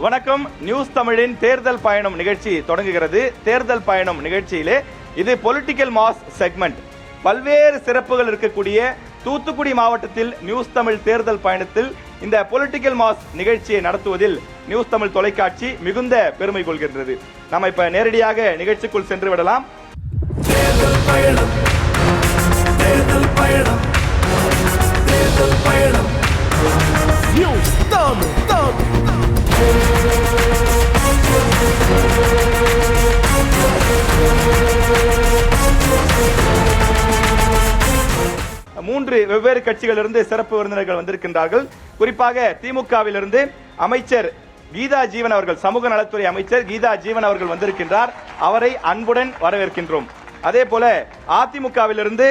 வணக்கம். நியூஸ் தமிழின் தேர்தல் பயணம் நிகழ்ச்சி தொடங்குகிறது. தேர்தல் பயணம் நிகழ்ச்சியிலே இது பொலிட்டிக்கல் மாஸ் செக்மெண்ட். பல்வேறு சிறப்புகள் இருக்கக்கூடிய தூத்துக்குடி மாவட்டத்தில் நியூஸ் தமிழ் தேர்தல் பயணத்தில் இந்த பொலிட்டிக்கல் மாஸ் நிகழ்ச்சியை நடத்துவதில் நியூஸ் தமிழ் தொலைக்காட்சி மிகுந்த பெருமை கொள்கின்றது. நம்ம இப்ப நேரடியாக நிகழ்ச்சிக்குள் சென்று விடலாம். தேர்தல் பயணம், தேர்தல் பயணம், தேர்தல் பயணம், நியூஸ் தமிழ். மூன்று வெவ்வேறு கட்சிகளிலிருந்து சிறப்பு விருந்தினர்கள் வந்திருக்கின்றார்கள். குறிப்பாக திமுகவிலிருந்து அமைச்சர் கீதா ஜீவன் அவர்கள், சமூக நலத்துறை அமைச்சர் கீதா ஜீவன் அவர்கள் வந்திருக்கின்றார். அவரை அன்புடன் வரவேற்கின்றோம். அதே போல அதிமுகவிலிருந்து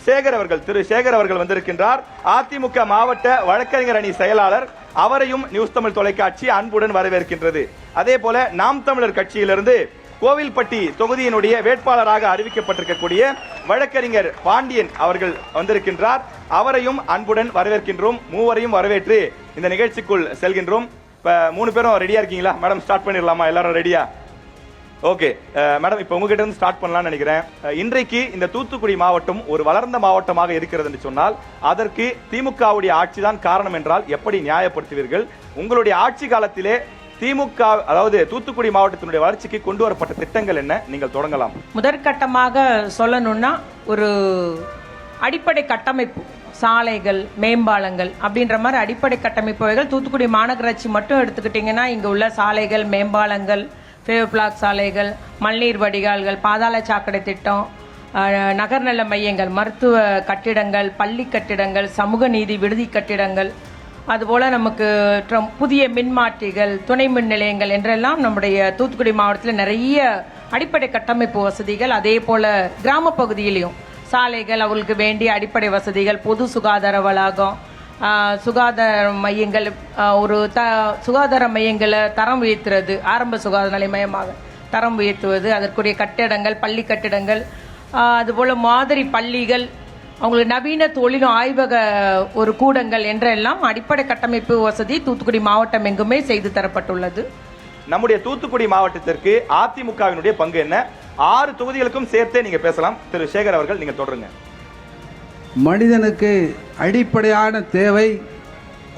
சேகர் அவர்கள், திரு சேகர் அவர்கள் வந்திருக்கின்றார். அதிமுக மாவட்ட வழக்கறிஞர் அணி செயலாளர். அவரையும் நியூஸ் தமிழ் தொலைக்காட்சி அன்புடன் வரவேற்கின்றது. அதே போல நாம் தமிழர் கட்சியிலிருந்து கோவில்பட்டி தொகுதியினுடைய வேட்பாளராக அறிவிக்கப்பட்டிருக்கக்கூடிய வழக்கறிஞர் பாண்டியன் அவர்கள் வந்திருக்கின்றார். அவரையும் அன்புடன் வரவேற்கின்றோம். மூவரையும் வரவேற்று இந்த நிகழ்ச்சிக்குள் செல்கின்றோம். இப்ப மூணு பேரும் ரெடியா இருக்கீங்களா மேடம்? ஸ்டார்ட் பண்ணிடலாமா? எல்லாரும் ரெடியா? ஓகே மேடம், இப்ப உங்ககிட்ட இருந்து ஸ்டார்ட் பண்ணலாம்னு நினைக்கிறேன். இன்றைக்கு இந்த தூத்துக்குடி மாவட்டம் ஒரு வளர்ந்த மாவட்டமாக இருக்கிறது என்று சொன்னால் அதற்கு திமுகவுடைய ஆட்சி தான் காரணம் என்றால் எப்படி நியாயப்படுத்துவீர்கள்? உங்களுடைய ஆட்சி காலத்திலே திமுக, அதாவது தூத்துக்குடி மாவட்டத்தினுடைய வளர்ச்சிக்கு கொண்டு வரப்பட்ட திட்டங்கள் என்ன? நீங்கள் தொடங்கலாம். முதற்கட்டமாக சொல்லணும்னா ஒரு அடிப்படை கட்டமைப்பு, சாலைகள், மேம்பாலங்கள் அப்படின்ற மாதிரி அடிப்படை கட்டமைப்புகள் தூத்துக்குடி மாநகராட்சி மட்டும் எடுத்துக்கிட்டிங்கன்னா இங்கே உள்ள சாலைகள், மேம்பாலங்கள், ஃபேவர் பிளாக் சாலைகள், மழைநீர் வடிகால்கள், பாதாள சாக்கடை திட்டம், நகர்நல மையங்கள், மருத்துவ கட்டிடங்கள், பள்ளி கட்டிடங்கள், சமூக நீதி விடுதி கட்டிடங்கள், அதுபோல் நமக்கு புதிய மின்மாற்றிகள், துணை மின் நிலையங்கள் என்றெல்லாம் நம்முடைய தூத்துக்குடி மாவட்டத்தில் நிறைய அடிப்படை கட்டமைப்பு வசதிகள். அதே போல் கிராம பகுதியிலையும் சாலைகள், அவங்களுக்கு வேண்டிய அடிப்படை வசதிகள், பொது சுகாதார வளாகம், சுகாதார மையங்கள், ஒரு சுகாதார மையங்களை தரம் உயர்த்துறது, ஆரம்ப சுகாதார நிலையமாக தரம் உயர்த்துவது, அதற்குரிய கட்டிடங்கள், பள்ளி கட்டிடங்கள், அதுபோல் மாதிரி பள்ளிகள், அவங்களுக்கு நவீன தொழில் ஆய்வக ஒரு கூடங்கள் என்றெல்லாம் அடிப்படை கட்டமைப்பு வசதி தூத்துக்குடி மாவட்டம் எங்குமே செய்து தரப்பட்டுள்ளது. நம்முடைய தூத்துக்குடி மாவட்டத்திற்கு அதிமுகவினுடைய பங்கு என்ன? 6 தொகுதிகளுக்கும் சேர்த்தே நீங்க பேசலாம். திரு சேகர் அவர்கள், நீங்க தொடருங்க. மனிதனுக்கு அடிப்படையான தேவை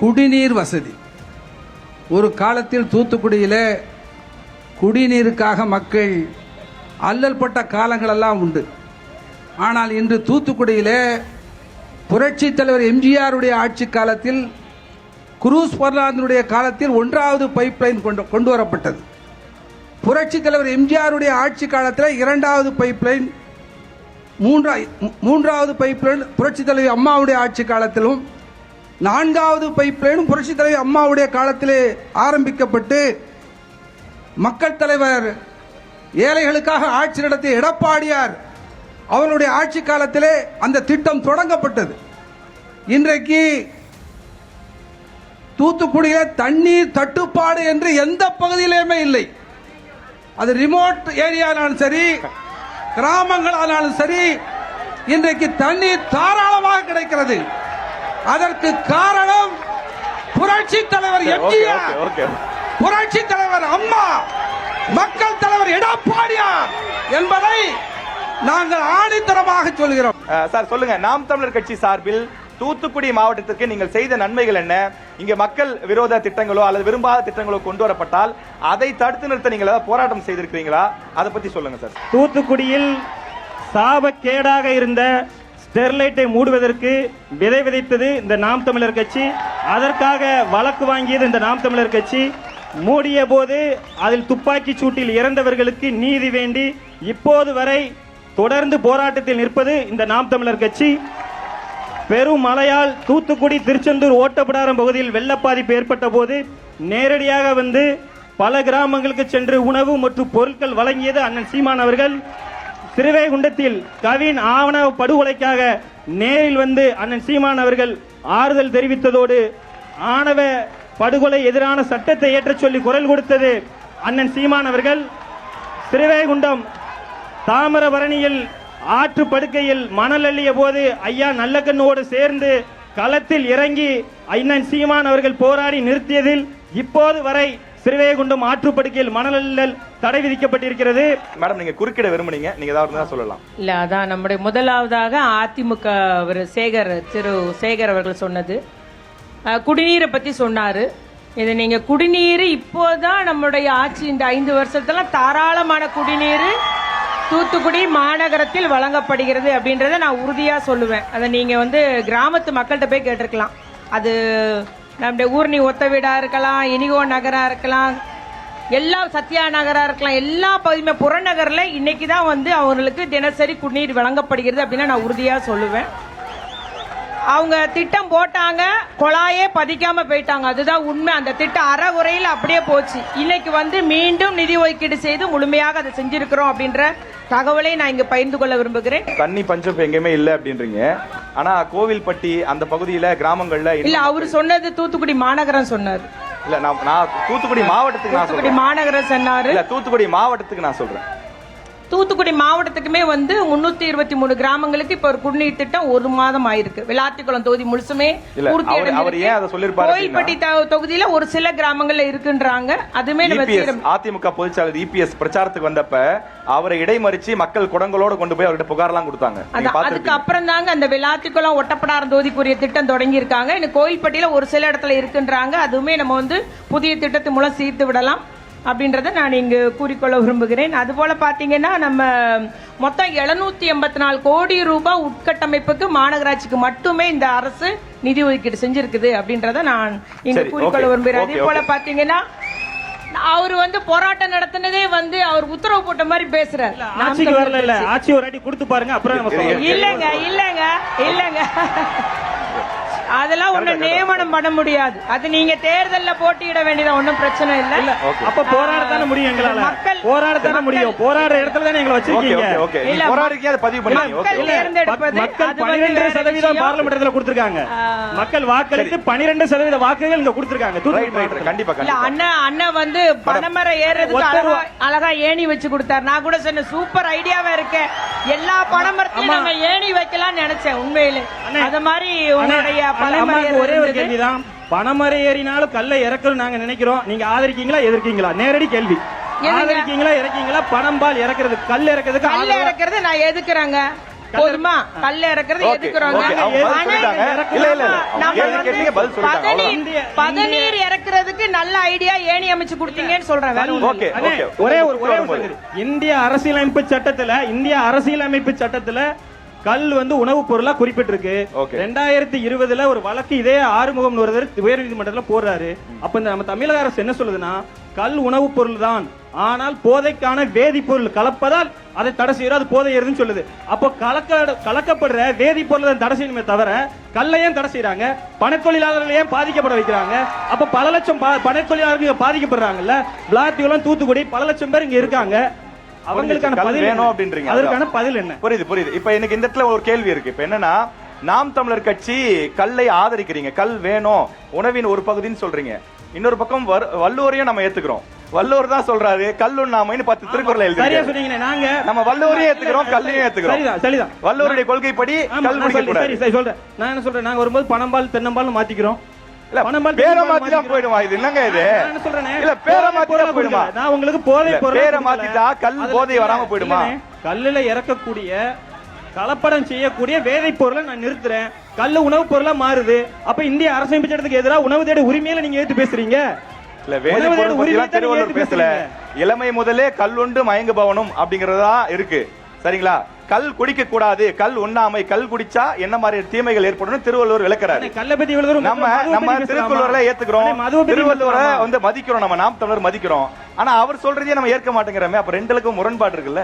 குடிநீர் வசதி. ஒரு காலத்தில் தூத்துக்குடியில் குடிநீருக்காக மக்கள் அல்லல்பட்ட காலங்களெல்லாம் உண்டு. ஆனால் இன்று தூத்துக்குடியில் புரட்சி தலைவர் எம்ஜிஆருடைய ஆட்சி காலத்தில், குரூஸ் பெர்னாந்தினுடைய காலத்தில் 1வது பைப்லைன் கொண்டு வரப்பட்டது. புரட்சி தலைவர் எம்ஜிஆருடைய ஆட்சி காலத்தில் 2வது பைப்லைன், 3வது பைப்லைன் புரட்சி தலைவி அம்மாவுடைய ஆட்சி காலத்திலும், 4வது பைப்லைனும் புரட்சி தலைவி அம்மாவுடைய காலத்திலே ஆரம்பிக்கப்பட்டு மக்கள் தலைவர் ஏழைகளுக்காக ஆட்சி நடத்திய எடப்பாடியார் அவருடைய ஆட்சி காலத்திலே அந்த திட்டம் தொடங்கப்பட்டது. இன்றைக்கு தூத்துக்குடியில் தண்ணீர் தட்டுப்பாடு என்று எந்த பகுதியிலுமே இல்லை. அது ரிமோட் ஏரியானாலும் சரி, கிராமங்களானாலும் சரி, இன்றைக்கு தண்ணீர் தாராளமாக கிடைக்கிறது. அதற்கு காரணம் புரட்சி தலைவர் எம்ஜிஆர், புரட்சி தலைவர் அம்மா, மக்கள் தலைவர் எடப்பாடியார் என்பதை நாங்கள் ஆணித்தரமாக சொல்கிறோம். சார் சொல்லுங்க, நாம் தமிழர் கட்சி சார்பில் தூத்துக்குடி மாவட்டத்திற்கு நீங்கள் செய்த நன்மைகள் என்ன? இங்க மக்கள் விரோத திட்டங்களோ அல்லது விரும்பாத திட்டங்களோ கொண்டு வரப்பட்டால் அதை தடுத்து நிறுத்த நீங்கள் ஏதாவது போராட்டம் செய்திருக்கிறீங்களா? அதை பத்தி சொல்லுங்க சார். தூத்துக்குடியில் சாபக்கேடாக இருந்த ஸ்டெர்லைட்டை மூடுவதற்கு விதை விதைத்தது இந்த நாம் தமிழர் கட்சி. அதற்காக வழக்கு வாங்கியது இந்த நாம் தமிழர் கட்சி. மூடிய போது அதில் துப்பாக்கி சூட்டில் இறந்தவர்களுக்கு நீதி வேண்டி இப்போது வரை தொடர்ந்து போராட்டத்தில் நிற்பது இந்த நாம் தமிழர் கட்சி. பெரும் மழையால் தூத்துக்குடி, திருச்செந்தூர், ஓட்டப்பிடாரம் பகுதியில் வெள்ள பாதிப்பு ஏற்பட்ட போது நேரடியாக வந்து பல கிராமங்களுக்கு சென்று உணவு மற்றும் பொருட்கள் வழங்கியது அண்ணன் சீமான் அவர்கள். திருவைகுண்டத்தில் கவின் ஆவண படுகொலைக்காக நேரில் வந்து அண்ணன் சீமான் அவர்கள் ஆறுதல் தெரிவித்ததோடு ஆணவ படுகொலை எதிரான சட்டத்தை ஏற்றச் சொல்லி குரல் கொடுத்தது அண்ணன் சீமான் அவர்கள். திருவைகுண்டம் தாமிரபரணியில் ஆற்று படுக்கையில் மணல் அள்ளிய போது ஐயா நல்லக்கண்ணோடு சேர்ந்து களத்தில் இறங்கி அண்ணன் சீமான் அவர்கள் போராடி நிறுத்தியதில் இப்போது வரை ஸ்ரீவைகுண்டம் ஆற்றுப்படுக்கையில் மணல் அள்ளல் தடை விதிக்கப்பட்டிருக்கிறது. மேடம் நீங்க குறுக்கிட விரும்புனீங்க, நீங்க ஏதாவது இருந்தா சொல்லலாம். இல்ல அதான் நம்முடைய முதலாவதாக அதிமுக திரு சேகர் அவர்கள் சொன்னது குடிநீரை பத்தி சொன்னாரு. இது நீங்க குடிநீர் இப்போதான் நம்முடைய ஆட்சி இந்த 5 வருஷத்துல தாராளமான குடிநீர் தூத்துக்குடி மாநகரத்தில் வழங்கப்படுகிறது அப்படின்றத நான் உறுதியா சொல்லுவேன். அதை நீங்க கிராமத்து மக்கள்கிட்ட போய் கேட்டிருக்கலாம். அது நம்முடைய ஊர்னி ஒத்த வீடா இருக்கலாம், இனிகோ நகரா இருக்கலாம், எல்லா சத்யா நகரா இருக்கலாம், எல்லா பகுதியுமே புறநகர்ல இன்னைக்கு தான் அவங்களுக்கு தினசரி குடிநீர் வழங்கப்படுகிறது அப்படின்னு நான் உறுதியா சொல்லுவேன். அவங்க திட்டம் போட்டாங்க, குழாயே பதிக்காம போயிட்டாங்க, அதுதான் உண்மை. அந்த திட்டம் அறகுறையில் அப்படியே போச்சு. இன்னைக்கு மீண்டும் நிதி ஒதுக்கீடு செய்து முழுமையாக அதை செஞ்சிருக்கிறோம் அப்படின்ற தகவலை நான் இங்க பகிர்ந்து கொள்ள விரும்புகிறேன். தண்ணி பஞ்சம் எங்கேயுமே இல்ல அப்படின்றீங்க. ஆனா கோவில்பட்டி அந்த பகுதியில கிராமங்கள்ல இல்ல, அவரு சொன்னது தூத்துக்குடி மாநகரம் சொன்னாரு. இல்ல நான் தூத்துக்குடி மாவட்டத்துக்கு நான் தூத்துக்குடி சொல்றேன். மாநகரம் சொன்னாரு. இல்ல தூத்துக்குடி மாவட்டத்துக்கு நான் சொல்றேன். தூத்துக்குடி மாவட்டத்துக்குமே 323 கிராமங்களுக்கு இப்ப ஒரு குடிநீர் திட்டம் 1 மாதம் ஆயிருக்கு. விளாத்திக்குளம் தொகுதி முழுசுமே பூர்த்தி அடைஞ்சிருக்கு. கோயில்பட்டி தொகுதியில ஒரு சில கிராமங்கள்ல இருக்குன்றாங்க. அதுமே அதிமுக பொதுச்செயலாளர் இபிஎஸ் பிரச்சாரத்துக்கு வந்தப்ப அவரை இடைமறிச்சு மக்கள் குடங்களோட கொண்டு போய் அவர்கிட்ட புகார்லாம் கொடுத்தாங்க. அதுக்கு அப்புறம் தாங்க அந்த விளாத்திக்குளம் ஒட்டப்படாரம் தொகுதிக்குரிய திட்டம் தொடங்கி இருக்காங்க. இன்னும் கோயில்பட்டியில ஒரு சில இடத்துல இருக்குன்றாங்க. அதுவுமே நம்ம புதிய திட்டத்து மூலம் சீர்த்து விடலாம் அப்படின்றத நான் இங்கு கூறிக்கொள்ள விரும்புகிறேன். அதுபோல பாத்தீங்கன்னா நம்ம மொத்தம் 784 கோடி ரூபாய் உட்கட்டமைப்புக்கு மாநகராட்சிக்கு மட்டுமே இந்த அரசு நிதி ஒதுக்கீடு செஞ்சிருக்குது அப்படின்றத நான் இங்கு கூறிக்கொள்ள விரும்புகிறேன். அதே போல பாத்தீங்கன்னா அவரு போராட்டம் நடத்தினதே அவர் உத்தரவு போட்ட மாதிரி பேசுறாரு. ஆட்சிக்கு வரல, ஆட்சி ஒரு அடி கொடுத்து பாருங்க அப்புறம். இல்லங்க அதெல்லாம் ஒண்ணு நியமனம் பண்ண முடியாது. அது நீங்க தேர்தல்ல போட்டியிட வேண்டியது ஒன்றும் பிரச்சனை இல்ல. அப்ப போராடத்தானே முடியும், எங்களால போராடத்தானே முடியும். போராடுற இடத்துல தான் எங்களை வச்சிருக்கீங்க. மக்கள் 12% பார்லிமெண்ட்ல கொடுத்திருக்காங்க. மக்கள் வாக்களித்து 12% வாக்குகள் இங்க கொடுத்திருக்காங்க. அண்ணன் பனைமரம் ஏறதுக்கு அழகா ஏணி வச்சு கொடுத்தாரு. நான் கூட சொன்ன சூப்பர் ஐடியாவா இருக்கு. எல்லா பனைமரத்தையும் நம்ம ஏணி வைக்கலாம் நினைச்சேன். உண்மையிலே அது மாதிரி உங்களுடைய ஒரே ஒரு கேள்விதான். பனைமரம் ஏறினாலும் கல்லை இறக்கணும் நாங்க நினைக்கிறோம். நீங்க ஆதரிக்கீங்களா எதிர்க்கீங்களா? நேரடி கேள்வி. ஆதரிக்கீங்களா இறக்கீங்களா? பணம்பால் இறக்குறது, கல் இறக்குறது நான் எதுக்குறாங்க. போதுமா? கல்ல இறக்குறது எதுக்குறாங்க. பதநீர் இறக்குறதுக்கு நல்ல ஐடியா ஏணி அமைச்சு கொடுத்தீங்கன்னு சொல்றேன். ஒரே ஒரு இந்திய அரசியலமைப்பு சட்டத்துல கல் உணவுப் பொருளா குறிப்பிட்டிருக்கு. 2020 ஒரு வழக்கு இதே ஆறுமுகம் உயர்நீதிமன்றத்தில் போடுறாரு. அப்ப நம்ம தமிழக அரசு என்ன சொல்லுதுன்னா, கல் உணவுப் பொருள் தான், ஆனால் போதைக்கான வேதிப்பொருள் கலப்பதால் அதை தடை செய்யறோம், அது போதை ஏறுதுன்னு சொல்லுது. அப்போ கலக்கப்படுற வேதிப்பொருள் தடை செய்யணுமே தவிர கல்லையும் தடை செய்யறாங்க. பணத்தொழிலாளர்களையும் பாதிக்கப்பட வைக்கிறாங்க. அப்ப பல லட்சம் பணத்தொழிலாளர்கள் பாதிக்கப்படுறாங்கல்ல. விளாத்திக்குளம், தூத்துக்குடி பல லட்சம் பேர் இங்க இருக்காங்க. அவங்களுக்கான பதில் வேணும் அப்படின்றீங்க. அதற்கான பதில் என்ன? புரியுது. இப்ப எனக்கு இந்த இடத்துல ஒரு கேள்வி இருக்கு. இப்ப என்னன்னா, நாம் தமிழர் கட்சி கல்லை ஆதரிக்கிறீங்க, கல் வேணும், உணவின் ஒரு பகுதின்னு சொல்றீங்க. இன்னொரு பக்கம் வள்ளுவரையும் நம்ம ஏத்துக்கிறோம். வள்ளுவர் தான் சொல்றாரு கல்லுண்ணாமைன்னு 10 திருக்குறள் எழுதி. சரியா சொன்னீங்க. நாங்க நம்ம வள்ளுவரையும் ஏத்துக்கிறோம், கல்லையும் ஏத்துக்கிறோம். சரிதான். வள்ளுவருடைய கொள்கைப்படி கல் குடிக்கக்கூடாது. சரி சொல்றேன். நான் என்ன சொல்றேன், நாங்க வரும்போது பணம்பால் தென்னம்பால் மாத்திக்கிறோம். பேர மாத்திட்டா போயிடுமா? இது என்னங்க இது? இல்ல பேர மாத்திட்டா போயிடுமா? நான் உங்களுக்கு போதை பொருள் பேர மாத்திட்டா கல் போதை வராம போயிடுமா? கல்லுல இறக்கக்கூடிய கலப்படம் செய்யக்கூடிய வேதை பொருளை நான் நிறுத்துறேன். கல்லு உணவுப் பொருளா மாறுது. அப்ப இந்திய அரசமைப்பு சட்டத்துக்கு எதிராக உணவு தேட உரிமையில நீங்க ஏத்து பேசுறீங்க. இல்ல வேதை பொருள் பத்தி திருவள்ளுவர் பேசல. இளமை முதலே கல்லுண்டு மயங்குபவனும் அப்படிங்கறதா இருக்கு. சரிங்களா? கல் குடிக்க கூடாது, கல் உண்ணாமை, கல் குடிச்சா என்ன மாதிரி தீமைகள் ஏற்படும் திருவள்ளுவர் விளக்குறாரு. நம்ம திருக்குறளை ஏத்துக்கிறோம், திருவள்ளுவரை மதிக்கிறோம், நம்ம நாம் தமிழர் மதிக்கிறோம். ஆனா அவர் சொல்றதே நம்ம ஏற்க மாட்டேங்கிறோமே. அப்ப ரெண்டுக்கும் முரண்பாடு இருக்குல்ல.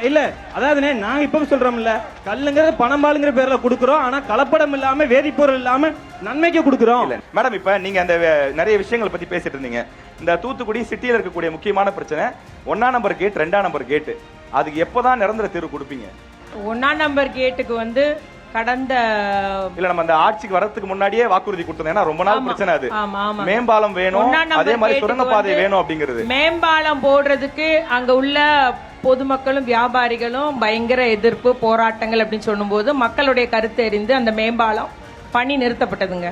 இல்ல அதாவது நாங்க இப்ப சொல்றோம்ல, கல்லுங்கிறது பணம்பாலுங்கிற பேர்ல கொடுக்கிறோம். ஆனா கலப்படம் இல்லாம வேதிப்பொருள் இல்லாம நன்மைக்கு கொடுக்கிறோம். மேடம் இப்ப நீங்க அந்த நிறைய விஷயங்களை பத்தி பேசிட்டு இருந்தீங்க. இந்த தூத்துக்குடி சிட்டியில இருக்கக்கூடிய முக்கியமான பிரச்சனை 1ஆம் நம்பர் கேட், 2ஆம் நம்பர் கேட். அதுக்கு எப்பதான் நிரந்தர தீர்வு கொடுப்பீங்க? 1ஆம் நம்பர் கேட்டுக்கு கடந்த நம்ம அந்த ஆட்சிக்கு வரதுக்கு முன்னாடியே வாக்குறுதி கொடுத்தோம். ஏன்னா ரொம்ப நாள் பிரச்சனை அது. மேம்பாலம் வேணும், அதே மாதிரி சுரங்கப்பாதை வேணும் அப்படிங்கிறது. மேம்பாலம் போடுறதுக்கு அங்க உள்ள பொதுமக்களும் வியாபாரிகளும் பயங்கர எதிர்ப்பு போராட்டங்கள் அப்படின்னு சொல்லும்போது மக்களுடைய கருத்து அறிந்து அந்த மேம்பாலம் பணி நிறுத்தப்பட்டதுங்க.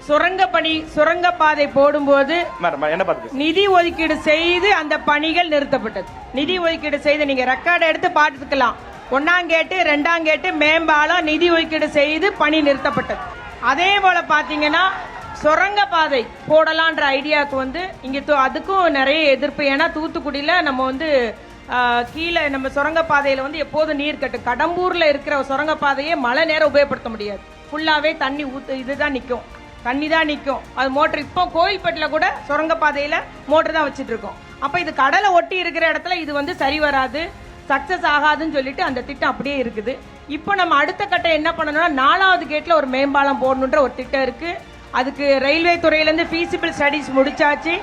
சுரங்கப்பாதை போடும்போது மேடம் என்ன பார்த்து நிதி ஒதுக்கீடு செய்து அந்த பணிகள் நிறுத்தப்பட்டது. நிதி ஒதுக்கீடு செய்து நீங்க ரெக்கார்டு எடுத்து பார்த்துக்கலாம். 1ஆம் கேட்டு 2ஆம் கேட்டு மேம்பாலம் நிதி ஒதுக்கீடு செய்து பணி நிறுத்தப்பட்டது. அதே போல பாத்தீங்கன்னா சுரங்கப்பாதை போடலான்ற ஐடியாவுக்கு வந்து இங்க அதுக்கும் நிறைய எதிர்ப்பு. ஏன்னா தூத்துக்குடியில நம்ம வந்து கீழே நம்ம சுரங்கப்பாதையில வந்து எப்போதும் நீர் கட்டு. கடம்பூர்ல இருக்கிற சுரங்கப்பாதையை மழை நேரம் உபயோகப்படுத்த முடியாது. ஃபுல்லாவே தண்ணி இதுதான் நிற்கும், தண்ணி தான் நிற்கும். அது மோட்டர் இப்போ கோயில்பட்டில் கூட சுரங்கப்பாதையில மோட்டர் தான் வச்சுட்டு இருக்கோம். அப்ப இது கடலை ஒட்டி இருக்கிற இடத்துல இது வந்து சரி வராது, சக்சஸ் ஆகாதுன்னு சொல்லிட்டு அந்த திட்டம் அப்படியே இருக்குது. இப்போ நம்ம அடுத்த கட்டம் என்ன பண்ணணும்னா 4வது கேட்ல ஒரு மேம்பாலம் போடணுன்ற ஒரு திட்டம் இருக்கு. அதுக்கு ரயில்வே துறையிலேருந்து ஃபீஸிபிள் ஸ்டடிஸ் முடிச்சாச்சு.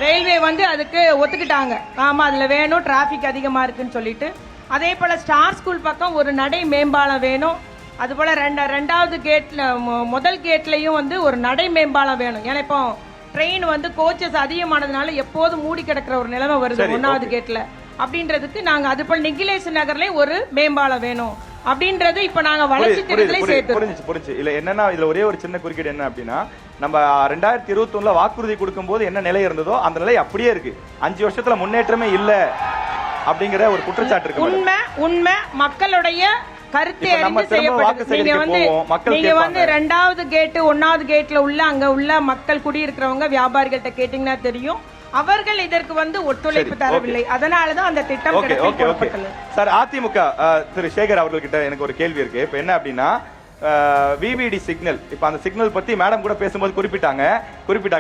ரயில்வே வந்து அதுக்கு ஒத்துக்கிட்டாங்க, ஆமா அதுல வேணும், டிராஃபிக் அதிகமா இருக்குன்னு சொல்லிட்டு. அதே போல ஸ்டார் ஸ்கூல் பக்கம் ஒரு நடை மேம்பாலம் வேணும். அதுபோல 2வது கேட்ல முதல் கேட்லயும் வந்து ஒரு நடை மேம்பாலம் வேணும். ஏன்னா இப்போ ட்ரெயின் வந்து கோச்சஸ் அதிகமானதுனால எப்போதும் மூடி கிடக்கிற ஒரு நிலைமை வருது 1வது கேட்ல. அப்படின்றதுக்கு நாங்க அது போல நிகிலேஷ் நகர்ல ஒரு மேம்பாலம் வேணும் அப்படின்றது இப்ப நாங்க வளர்ச்சி திட்டத்திலே சேர்த்து புரிஞ்சு. இல்ல என்னன்னா இதுல ஒரே ஒரு சின்ன குறுக்கீடு என்ன அப்படின்னா, நம்ம 2021ல வாக்குறுதி கொடுக்கும் போது என்ன நிலை இருந்ததோ அந்த நிலை அப்படியே இருக்கு. 5 வருஷத்துல முன்னேற்றமே இல்ல அப்படிங்கிற ஒரு குற்றச்சாட்டு இருக்கு. உண்மை மக்களுடைய கருத்தை அறிந்து செய்யப்பட்டது. நீங்க வந்து 2வது கேட் 1வது கேட்ல உள்ள அங்க உள்ள மக்கள் குடியிருக்கிறவங்க வியாபாரிகள்ட்ட கேட்டீங்கன்னா தெரியும், அவர்கள் இதற்கு வந்து ஒத்துழைப்பு தரவில்லை. அதனாலதான் அந்த திட்டம். சார் அதிமுக திரு சேகர் அவர்கள்கிட்ட எனக்கு ஒரு கேள்வி இருக்கு. இப்ப என்ன அப்படின்னா விவிடி சிக்னல், இப்ப அந்த சிக்னல் பத்தி மேடம் கூட பேசும்போது குறிப்பிட்டாங்க.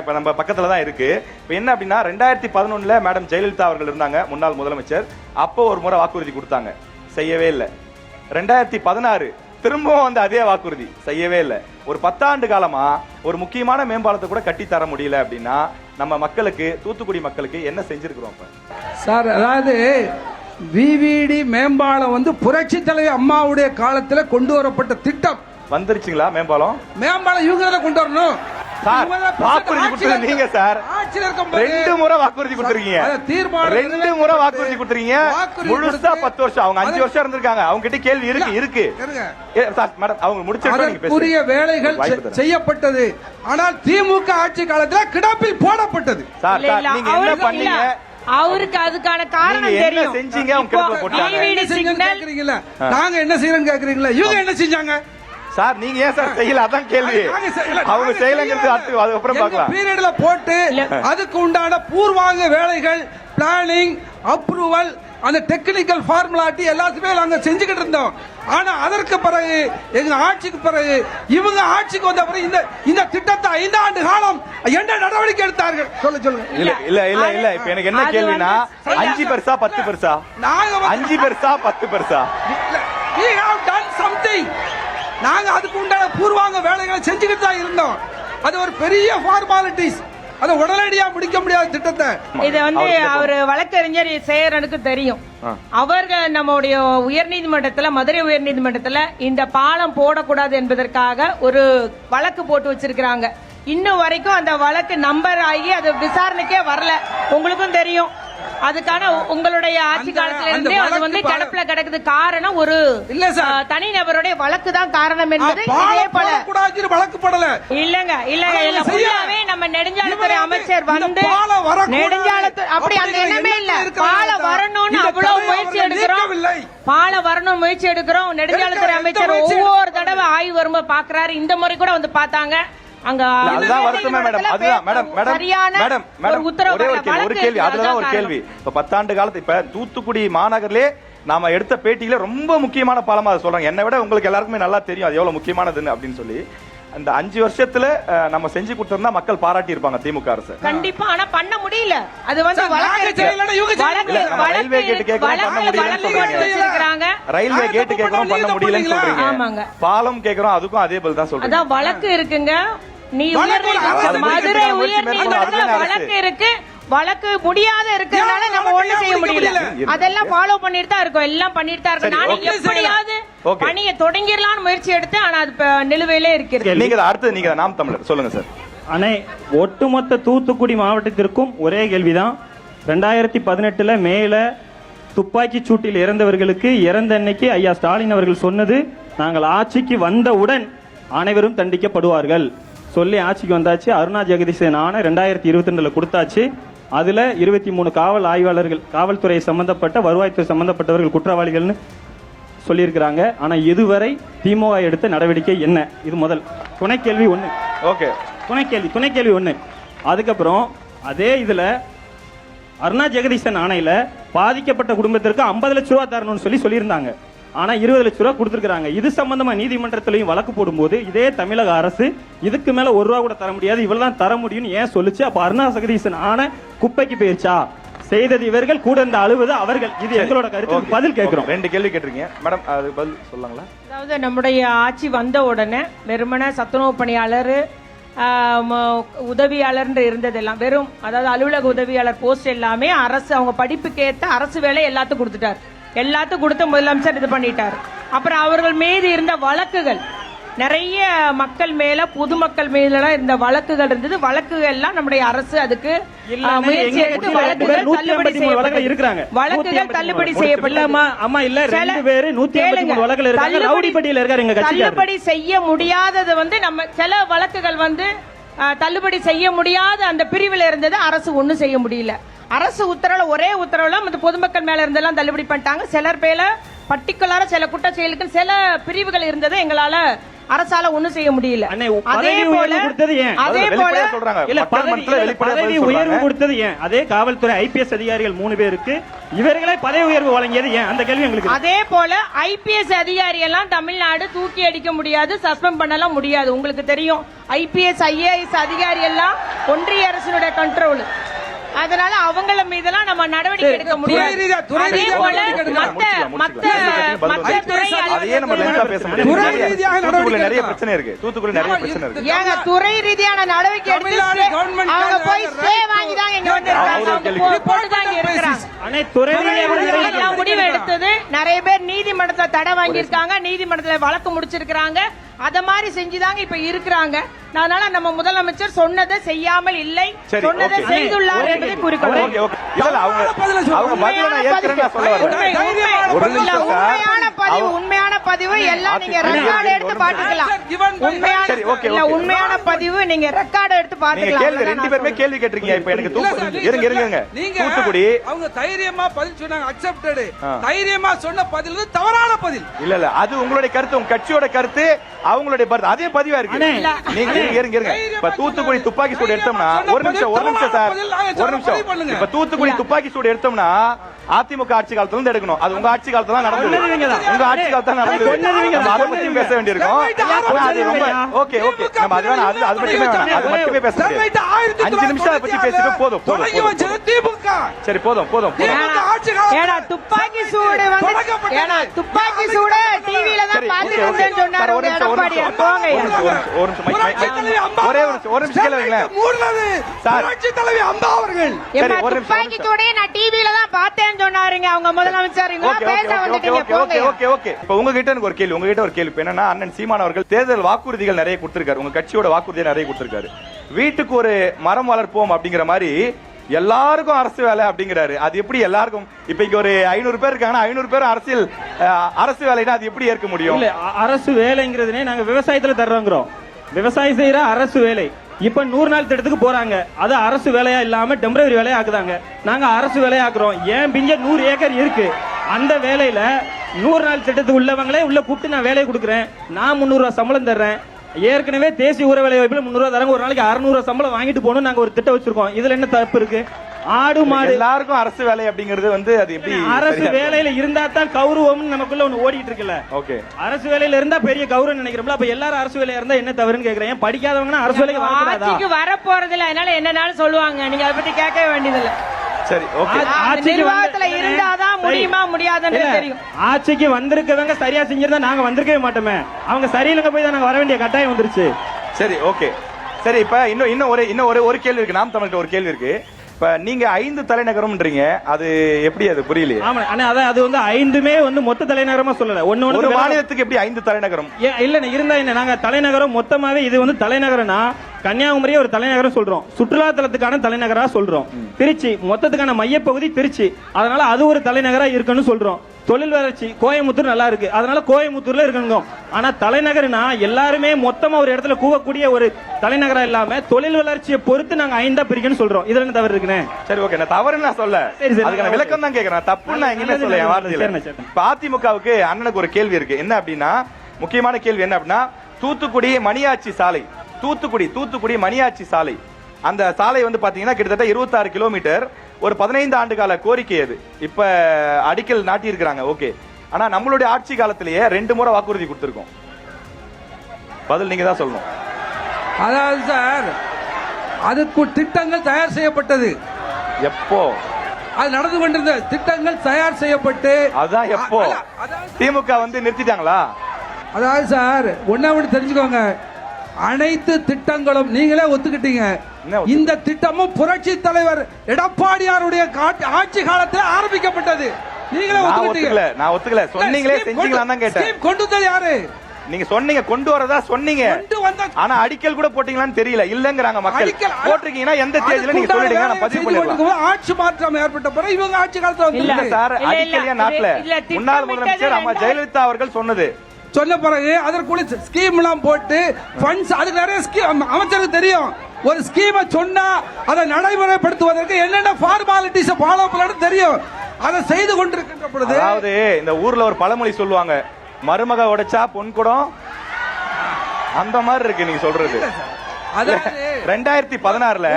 இப்ப நம்ம பக்கத்துல தான் இருக்கு. இப்ப என்ன அப்படின்னா 2011ல மேடம் ஜெயலலிதா அவர்கள் இருந்தாங்க, முன்னாள் முதலமைச்சர். அப்போ ஒரு முறை வாக்குறுதி கொடுத்தாங்க, செய்யவே இல்லை. 2016 திரும்பவும் வந்து அதே வாக்குறுதி, செய்யவே இல்லை. ஒரு 10 ஆண்டு காலமா ஒரு முக்கியமான மேம்பாலத்தை கூட கட்டி தர முடியல அப்படின்னா நம்ம மக்களுக்கு, தூத்துக்குடி மக்களுக்கு என்ன செஞ்சிருக்கிறோம் சார்? அதாவது விவிடி மேம்பாலம் வந்து புரட்சி தலைவர் அம்மாவுடைய காலத்துல கொண்டு வரப்பட்ட திட்டம். வந்துருச்சுங்களா மேம்பாலம்? இவங்க கொண்டு வரணும். வாக்குறுதி கொடுத்தது நீங்க சார். 2 முறை வாக்குறுதி கொடுத்துருக்கீங்க. 2 முறை வாக்குறுதி கொடுத்துருக்கீங்க. முழுசா 10 வருஷம், அவங்க 5 வருஷம் இருந்திருக்காங்க. அவங்க கிட்ட கேள்வி இருக்கு. மேடம் அவங்க முடிச்ச வேலைகள் செய்யப்பட்டது. ஆனால் திமுக ஆட்சி காலத்தில் கிடப்பில் போடப்பட்டது. சார் நீங்க என்ன பண்ணீங்க? அவருக்கு அதுக்கான காரணம் தெரியும். செஞ்சீங்க, அவங்க கிடப்பில் போட்டாங்க. நாங்க என்ன செய்யறோம்னு கேக்குறீங்களா? இவங்க என்ன செஞ்சாங்க சார்? நீங்க ஏன் சார் செய்யல? அதான் கேள்வி. அவங்க செய்யலங்கிறது அதுக்கப்புறம் பார்க்கலாம். பீரியட்ல போட்டு அதுக்கு உண்டான பூர்வாங்க வேலைகள், பிளானிங், அப்ரூவல், அந்த டெக்னிக்கல் ஃபார்முலாட்டி எல்லாத்தையுமே நாங்க செஞ்சுக்கிட்டு இருந்தோம். ஆனா அதற்கு பிறகு எங்க ஆட்சிக்கு பிறகு இவங்க ஆட்சிக்கு வந்த பிறகு இந்த திட்டத்தை 5 ஆண்டு காலம் என்ன நடவடிக்கை எடுத்தார்கள்? சொல்லுங்க. இல்ல இப்ப எனக்கு என்ன கேள்வினா 5 பெருசா 10 பெருசா? நாங்க 5 பெருசா 10 பெருசா? we have done something. நாங்க அதுக்கு உண்டான பூர்வாங்க வேலைகளை செஞ்சுக்கிட்டு தான் இருந்தோம். அது ஒரு பெரிய ஃபார்மாலிட்டிஸ், அதை உடனடியா முடிக்க முடியாத திட்டத்தை. இதை வந்து அவர் வழக்கறிஞர் சேரனுக்கு தெரியும். அவர்கள் நம்முடைய உயர்நீதிமன்றத்துல, மதுரை உயர்நீதிமன்றத்துல இந்த பாலம் போடக்கூடாது என்பதற்காக ஒரு வழக்கு போட்டு வச்சிருக்கிறாங்க. இன்னும் வரைக்கும் அந்த வழக்கு நம்பர் ஆகி அது விசாரணைக்கே வரல. உங்களுக்கும் தெரியும். அதுக்கான உங்களுடைய ஆட்சி காலத்துல இருந்தே அது வந்து கிடப்புல கிடக்குது. காரணம் ஒரு தனிநபருடைய வழக்கு தான் காரணம் என்பது இதே போல வழக்கு போடல. இல்லங்க ஃபுல்லாவே நம்ம நெடுஞ்சாலைத்துறை அமைச்சர் வந்து நெடுஞ்சாலைத்துறை அப்படி அந்த எண்ணமே இல்ல. பாலம் வரணும்னு அவ்வளவு முயற்சி எடுக்கிறோம். நெடுஞ்சாலைத்துறை அமைச்சர் ஒவ்வொரு தடவை ஆய்வு வரும்போது பாக்குறாரு. இந்த முறை கூட வந்து பார்த்தாங்க. ஒரு கேள்வி. இப்ப 10 ஆண்டு காலத்து இப்ப தூத்துக்குடி மாநகர்லயே நாம எடுத்த பேட்டியில ரொம்ப முக்கியமான பாலமா அதை சொல்றாங்க. என்னை விட உங்களுக்கு எல்லாருக்குமே நல்லா தெரியும் அது எவ்வளவு முக்கியமானதுன்னு அப்படின்னு சொல்லி. அந்த 5 வருஷத்துல நம்ம செஞ்சு கொடுத்திருந்தா மக்கள் பாராட்டி இருப்பாங்க திமுக அரசு. கண்டிப்பா. ஆனா பண்ண முடியல. அது வந்து ரயில்வே கேட் கேட்கறோம் பண்ண முடியலன்னு சொல்றீங்க. ரயில்வே கேட் கேட்கறோம் பண்ண முடியலன்னு சொல்றீங்க. பாலம் கேட்கறோம் அதுக்கும் அதே பதில் தான் சொல்றீங்க. அதான் வழக்கு இருக்குங்க. நீ மதுரை உயர்நீதிமன்றத்துல வழக்கு இருக்கு. வழக்கு முடியாத இருக்கிறதுனால நம்ம ஒண்ணு செய்ய முடியல. அதெல்லாம் ஃபாலோ பண்ணிட்டு தான் இருக்கோம். எல்லாம் பண்ணிட்டு தான் இருக்கோம். நானும் எப்படியாவது பணியை தொடங்கிடலாம்னு முயற்சி எடுத்தேன். ஆனா அது நிலுவையிலே இருக்கிறது. நீங்க அடுத்து நீங்க நாம் தமிழர் சொல்லுங்க சார். அண்ணே, ஒட்டுமொத்த தூத்துக்குடி மாவட்டத்திற்கும் ஒரே கேள்விதான். 2018 மேல துப்பாக்கி சூட்டில் இறந்தவர்களுக்கு இறந்த அன்னைக்கு ஐயா ஸ்டாலின் அவர்கள் சொன்னது, நாங்கள் ஆட்சிக்கு வந்தவுடன் அனைவரும் தண்டிக்கப்படுவார்கள். சொல்லி ஆட்சிக்கு வந்தாச்சு. அருணா ஜெகதீசன் ஆணை 2022 கொடுத்தாச்சு. அதுல 23 காவல் ஆய்வாளர்கள், காவல்துறை சம்பந்தப்பட்ட, வருவாய்த்துறை சம்பந்தப்பட்டவர்கள் குற்றவாளிகள்னு சொல்லியிருக்கிறாங்க. ஆனா இதுவரை திமுக எடுத்த நடவடிக்கை என்ன? இது முதல் துணைக்கேள்வி 1. ஓகே, துணைக்கேள்வி 1. அதுக்கப்புறம் அதே இதுல அருணா ஜெகதீசன் ஆணையில பாதிக்கப்பட்ட குடும்பத்திற்கு 50 லட்ச ரூபா தரணும்னு சொல்லியிருந்தாங்க. ஆனா 20 லட்ச ரூபா கொடுத்திருக்காங்க. இது சம்பந்தமா நீதிமன்றத்திலையும் வழக்கு போடும்போது இதே தமிழக அரசு இதுக்கு மேல 1 ரூபா கூட தர முடியாது, இவ்வளவுதான் தர முடியும்னு ஏன் சொல்லுச்சு? அப்ப அருணா ஜெகதீசன் ஆணை குப்பைக்கு போயிருச்சா? செய்தது இவர்கள், கூட இந்த அழுவது அவர்கள். இது எங்களோட கருத்து. பதில் கேட்கிறோம். 2 கேள்வி கேட்டிருக்கீங்க மேடம், அது பதில் சொல்லாங்களா? அதாவது நம்முடைய ஆட்சி வந்த உடனே வெறுமனே சத்துணவு பணியாளர், உதவியாளர் இருந்ததெல்லாம் வெறும், அதாவது அலுவலக உதவியாளர் போஸ்ட் எல்லாமே அரசு அவங்க படிப்புக்கு ஏற்ற அரசு வேலை எல்லாத்துக்கும் கொடுத்துட்டார். எல்லாத்துக்கும் கொடுத்த முதலமைச்சர் இது பண்ணிட்டார். அப்புறம் அவர்கள் மீது இருந்த வழக்குகள், நிறைய மக்கள் மேல, பொதுமக்கள் மேல இருந்த வழக்குகள் இருந்தது. வழக்குகள் எல்லாம் நம்முடைய அரசு அதுக்கு முயற்சி எடுத்து வழக்குகள் தள்ளுபடி தள்ளுபடி செய்ய முடியாதது வந்து நம்ம சில வழக்குகள் வந்து தள்ளுபடி செய்ய முடியாத அந்த பிரிவில் இருந்தது. அரசு ஒன்றும் செய்ய முடியல. அரசு உத்தரவுல, ஒரே உத்தரவுல மற்ற பொதுமக்கள் மேல இருந்தெல்லாம் தள்ளுபடி பண்ணிட்டாங்க. சிலர் பேர பர்டிகுலரா சில குற்ற செயலுக்கு சில பிரிவுகள் இருந்தது, எங்களால அரசால ஒண்ணும் செய்ய முடியல. அதே போல பதவி உயர்வு கொடுத்தது ஏன்? அதே காவல்துறை ஐபிஎஸ் அதிகாரிகள் 3 பேருக்கு இவர்களே பதவி உயர்வு வழங்கியது ஏன்? அந்த கேள்வி எங்களுக்கு. அதே போல ஐபிஎஸ் அதிகாரி எல்லாம் தமிழ்நாடு தூக்கி அடிக்க முடியாது, சஸ்பெண்ட் பண்ணலாம் முடியாது. உங்களுக்கு தெரியும், ஐபிஎஸ் ஐஏஎஸ் அதிகாரி எல்லாம் ஒன்றிய அரசினுடைய கண்ட்ரோல். அதனால அவங்கள மீதெல்லாம் நம்ம நடவடிக்கை எடுக்க முடியாது. அதே போல மத்த துறை நிறைய பிரச்சனை இருக்கு. தூத்துக்குடி நிறைய பிரச்சனை இருக்கு. ஏங்க துறை ரீதியான நடவடிக்கை எடுத்து அவங்க போய் ஸ்டே வாங்கி தான் இங்க வந்திருக்காங்க, போட்டு தான் இங்க இருக்காங்க. முடிவு எடுத்தது நிறைய பேர் நீதிமன்றத்துல தடை வாங்கியிருக்காங்க, நீதிமன்றத்துல வழக்கு முடிச்சிருக்காங்க. அத மாதிரி செஞ்சுதாங்க இப்ப இருக்கிறாங்க. அதனால நம்ம முதலமைச்சர் சொன்னதை செய்யாமல் இல்லை, சொன்னதை செய்துள்ளார் என்பதை குறிக்கோள். உண்மையான பதிவு எல்லாம் நீங்க ரெக்கார்டு எடுத்து பாத்துக்கலாம். உண்மையான பதிவு நீங்க ரெக்கார்டு எடுத்து பாத்துக்கலாம். 2 பேருமே கேள்வி கேட்டிருக்கீங்க. இப்ப எனக்கு தூத்துக்குடி அவங்க தைரியமா பதில் சொன்னாங்க, அக்செப்டட். தைரியமா சொன்ன பதில் தவறான பதில் இல்ல. அது உங்களுடைய கருத்து, உங்க கட்சியோட கருத்து, அவங்களுடைய அதே பதிவா இருக்கு. நீங்க இப்ப தூத்துக்குடி துப்பாக்கி சூடு எடுத்தோம்னா, ஒரு நிமிஷம் சார், ஒரு நிமிஷம். இப்ப தூத்துக்குடி துப்பாக்கி சூடு எடுத்தோம்னா அதிமுக ஆட்சி காலத்துல இருந்து எடுக்கணும். அது உங்க ஆட்சி காலத்துல தான் நடந்தது. உங்க ஆட்சி காலத்துல நடந்தது. அதை பத்தி பேச வேண்டியிருக்கும். ஓகே ஓகே, நம்ம அது மட்டுமே பேச முடியாது. 5 நிமிஷம் அதை பத்தி பேசிட்டு போதும். சரி, போதும். துப்பாக்கி சூடு துப்பாக்கி சூடு டிவில தான் பாத்துட்டு சொன்னாரு. ஒரு நிமிஷம் கேளுங்களேன் சார். துப்பாக்கி சூடே நான் டிவில தான் பார்த்தேன் சொன்னாருங்க அவங்க முதலமைச்சர். இப்ப உங்ககிட்ட எனக்கு ஒரு கேள்வி, உங்ககிட்ட ஒரு கேள்வி என்னன்னா, அண்ணன் சீமான் அவர்கள் தேர்தல் வாக்குறுதிகள் நிறைய கொடுத்திருக்காரு, உங்க கட்சியோட வாக்குறுதிகள் நிறைய கொடுத்திருக்காரு. வீட்டுக்கு ஒரு மரம் வளர்ப்போம் அப்படிங்கிற மாதிரி எல்லாருக்கும் அரசு வேலை அப்படிங்கிறாரு. அது எப்படி எல்லாருக்கும்? இப்ப இங்க ஒரு 500 பேர் இருக்காங்கன்னா 500 பேர் அரசு வேலைன்னா அது எப்படி ஏற்க முடியும்? அரசு வேலைங்கிறதுனே நாங்க விவசாயத்துல தர்றோங்கிறோம். விவசாயம் செய்யற அரசு வேலை இப்ப 100 நாள் திட்டத்துக்கு போறாங்க. அது அரசு வேலையா இல்லாம டெம்பரரி வேலையா ஆக்குதாங்க. நாங்க அரசு வேலையா ஆக்குறோம். ஏன் பிஞ்ச 100 ஏக்கர் இருக்கு, அந்த வேலையில 100 நாள் திட்டத்துக்கு உள்ளவங்களே உள்ள கூப்பிட்டு நான் வேலையை கொடுக்குறேன், நான் 300 ரூபாய் சம்பளம் தர்றேன். ஏற்கனவே தேசிய ஊர வேலை வாய்ப்புல 300 ரூபாய் தராங்க, ஒரு நாளைக்கு 600 சம்பளம் வாங்கிட்டு போகணும். நாங்க ஒரு திட்டம் வச்சிருக்கோம். இதுல என்ன தப்பு இருக்கு? ஆடு மாடு எல்லாருக்கும் அரசு வேலை அப்படிங்கிறது வந்து அது எப்படி? அரசு வேலையில இருந்தா தான் கௌரவம் நமக்குள்ள ஒண்ணு ஓடிட்டு இருக்குல்ல. ஓகே, அரசு வேலையில இருந்தா பெரிய கௌரவம் நினைக்கிறோம்ல. அப்ப எல்லாரும் அரசு வேலையா இருந்தா என்ன தவறுன்னு கேக்குறேன். படிக்காதவங்க அரசு வேலைக்கு வரக்கூடாதா? வர போறது இல்ல, அதனால என்னனாலும் சொல்லுவாங்க. நீங்க அதை பத்தி கேட்கவே வேண்டியதில்ல. சரி, ஓகே. நிர்வாகத்துல இருந்தாதான் முடியுமா முடியாதுன்னு தெரியும். ஆட்சிக்கு வந்திருக்கவங்க சரியா செஞ்சிருந்தா நாங்க வந்திருக்கவே மாட்டோமே. அவங்க சரியில்லைங்க போய் தான் நாங்க வர வேண்டிய கட்டாயம் வந்துருச்சு. சரி, ஓகே. சரி, இப்ப இன்னும் ஒரு கேள்வி இருக்கு. நாம் தமிழ்கிட்ட ஒரு கேள்வி இருக்கு. இப்ப நீங்க 5 தலைநகரம்ன்றீங்க, அது எப்படி? அது புரியலையே. ஆமா, அது வந்து 5மே வந்து மொத்த தலைநகரமா சொல்லல. ஒரு மாநிலத்துக்கு எப்படி 5 தலைநகரம்? இல்ல இருந்தா என்ன, நாங்க தலைநகரம் மொத்தமாவே இது வந்து தலைநகரம்னா கன்னியாகுமரியே ஒரு தலைநகரம் சொல்றோம், சுற்றுலா தலத்துக்கான தலைநகரா சொல்றோம். திருச்சி மொத்தத்துக்கான மையப்பகுதி திருச்சி, அதனால அது ஒரு தலைநகரா இருக்குன்னு சொல்றோம். தொழில் வளர்ச்சி கோயம்புத்தூர் நல்லா இருக்கு, அதனால கோயம்புத்தூர்ல இருக்கணும். ஆனா தலைநகர்னா எல்லாருமே மொத்தமா ஒரு இடத்துல கூவக்கூடிய ஒரு தலைநகரா இல்லாம தொழில் வளர்ச்சியை பொறுத்து நாங்க 5 பிரிக்கணும்னு சொல்றோம். இதுல என்ன தவறு இருக்குன்னு? சரி ஓகே, நான் தவறுன்னு நான் சொல்ல, அதுக்கான விளக்கம் தான் கேட்கறேன். தப்புன்னு நான் எங்கேயுமே சொல்ல என் வார்த்தையில. இப்ப அதிமுகவுக்கு அண்ணனுக்கு ஒரு கேள்வி இருக்கு. என்ன அப்படின்னா, முக்கியமான கேள்வி என்ன அப்படின்னா, தூத்துக்குடி மணியாச்சி சாலை, தூத்துக்குடி மணியாச்சி சாலை, அந்த சாலை வந்து பாத்தீங்கன்னா கிட்டத்தட்ட 26 கிலோமீட்டர். ஒரு 15 ஆண்டு கால கோரிக்கை அது. இப்ப அடிக்கல் நாட்டி இருக்கிறாங்க, ஓகே. ஆனா நம்மளுடைய ஆட்சி காலத்திலேயே 2 முறை வாக்குறுதி கொடுத்திருக்கோம். பதில் நீங்க தான் சொல்லணும். அதாவது சார், அதுக்கு திட்டங்கள் தயார் செய்யப்பட்டது. எப்போ அது நடந்து கொண்டிருந்த திட்டங்கள் தயார் செய்யப்பட்டு, அதான் எப்போ திமுக வந்து நிறுத்திட்டாங்களா? அதாவது சார், ஒண்ணு தெரிஞ்சுக்கோங்க, அனைத்து திட்டங்களும் நீங்களே ஒத்துக்கிட்டீங்க. இந்த திட்டமும் புரட்சி தலைவர் எடப்பாடியாருடைய ஆட்சி காலத்தில் ஆரம்பிக்கப்பட்டது. நீங்களே ஒத்துக்கிட்டீங்க. நான் ஒத்துக்கல. சொன்னீங்களே, செஞ்சீங்களா தான் கேட்டேன். கொண்டு வந்தது யாரு? நீங்க சொன்னீங்க, கொண்டு வரதா சொன்னீங்க. ஆனா அடிக்கல் கூட போட்டீங்களான்னு தெரியல. இல்லங்கறாங்க மக்கள். போட்டிருக்கீங்கன்னா எந்த தேதியில நீங்க சொல்லிடுங்க, நான் பதிவு பண்ணிடுறேன். ஆட்சி மாற்றம் ஏற்பட்ட பிறகு இவங்க ஆட்சி காலத்துல வந்து இல்ல சார், அடிக்கலையா நாட்டுல முன்னாள் முதலமைச்சர் அம்மா ஜெயலலிதா அவர்கள் சொன்ன பிறகு அதற்குள்ள ஸ்கீம் எல்லாம் போட்டு ஃபண்ட்ஸ், அதுக்கு நிறைய ஸ்கீம் அமைச்சருக்கு தெரியும். ஒரு ஸ்கீமை சொன்னா அதை நடைமுறைப்படுத்துவதற்கு என்னென்ன ஃபார்மாலிட்டிஸ் ஃபாலோ பண்ணணும் தெரியும். அதை செய்து கொண்டிருக்கின்ற பொழுது, அதாவது இந்த ஊர்ல ஒரு பழமொழி சொல்லுவாங்க, மருமக உடைச்சா பொன் குடம், அந்த மாதிரி இருக்கு நீங்க சொல்றது. 2016ல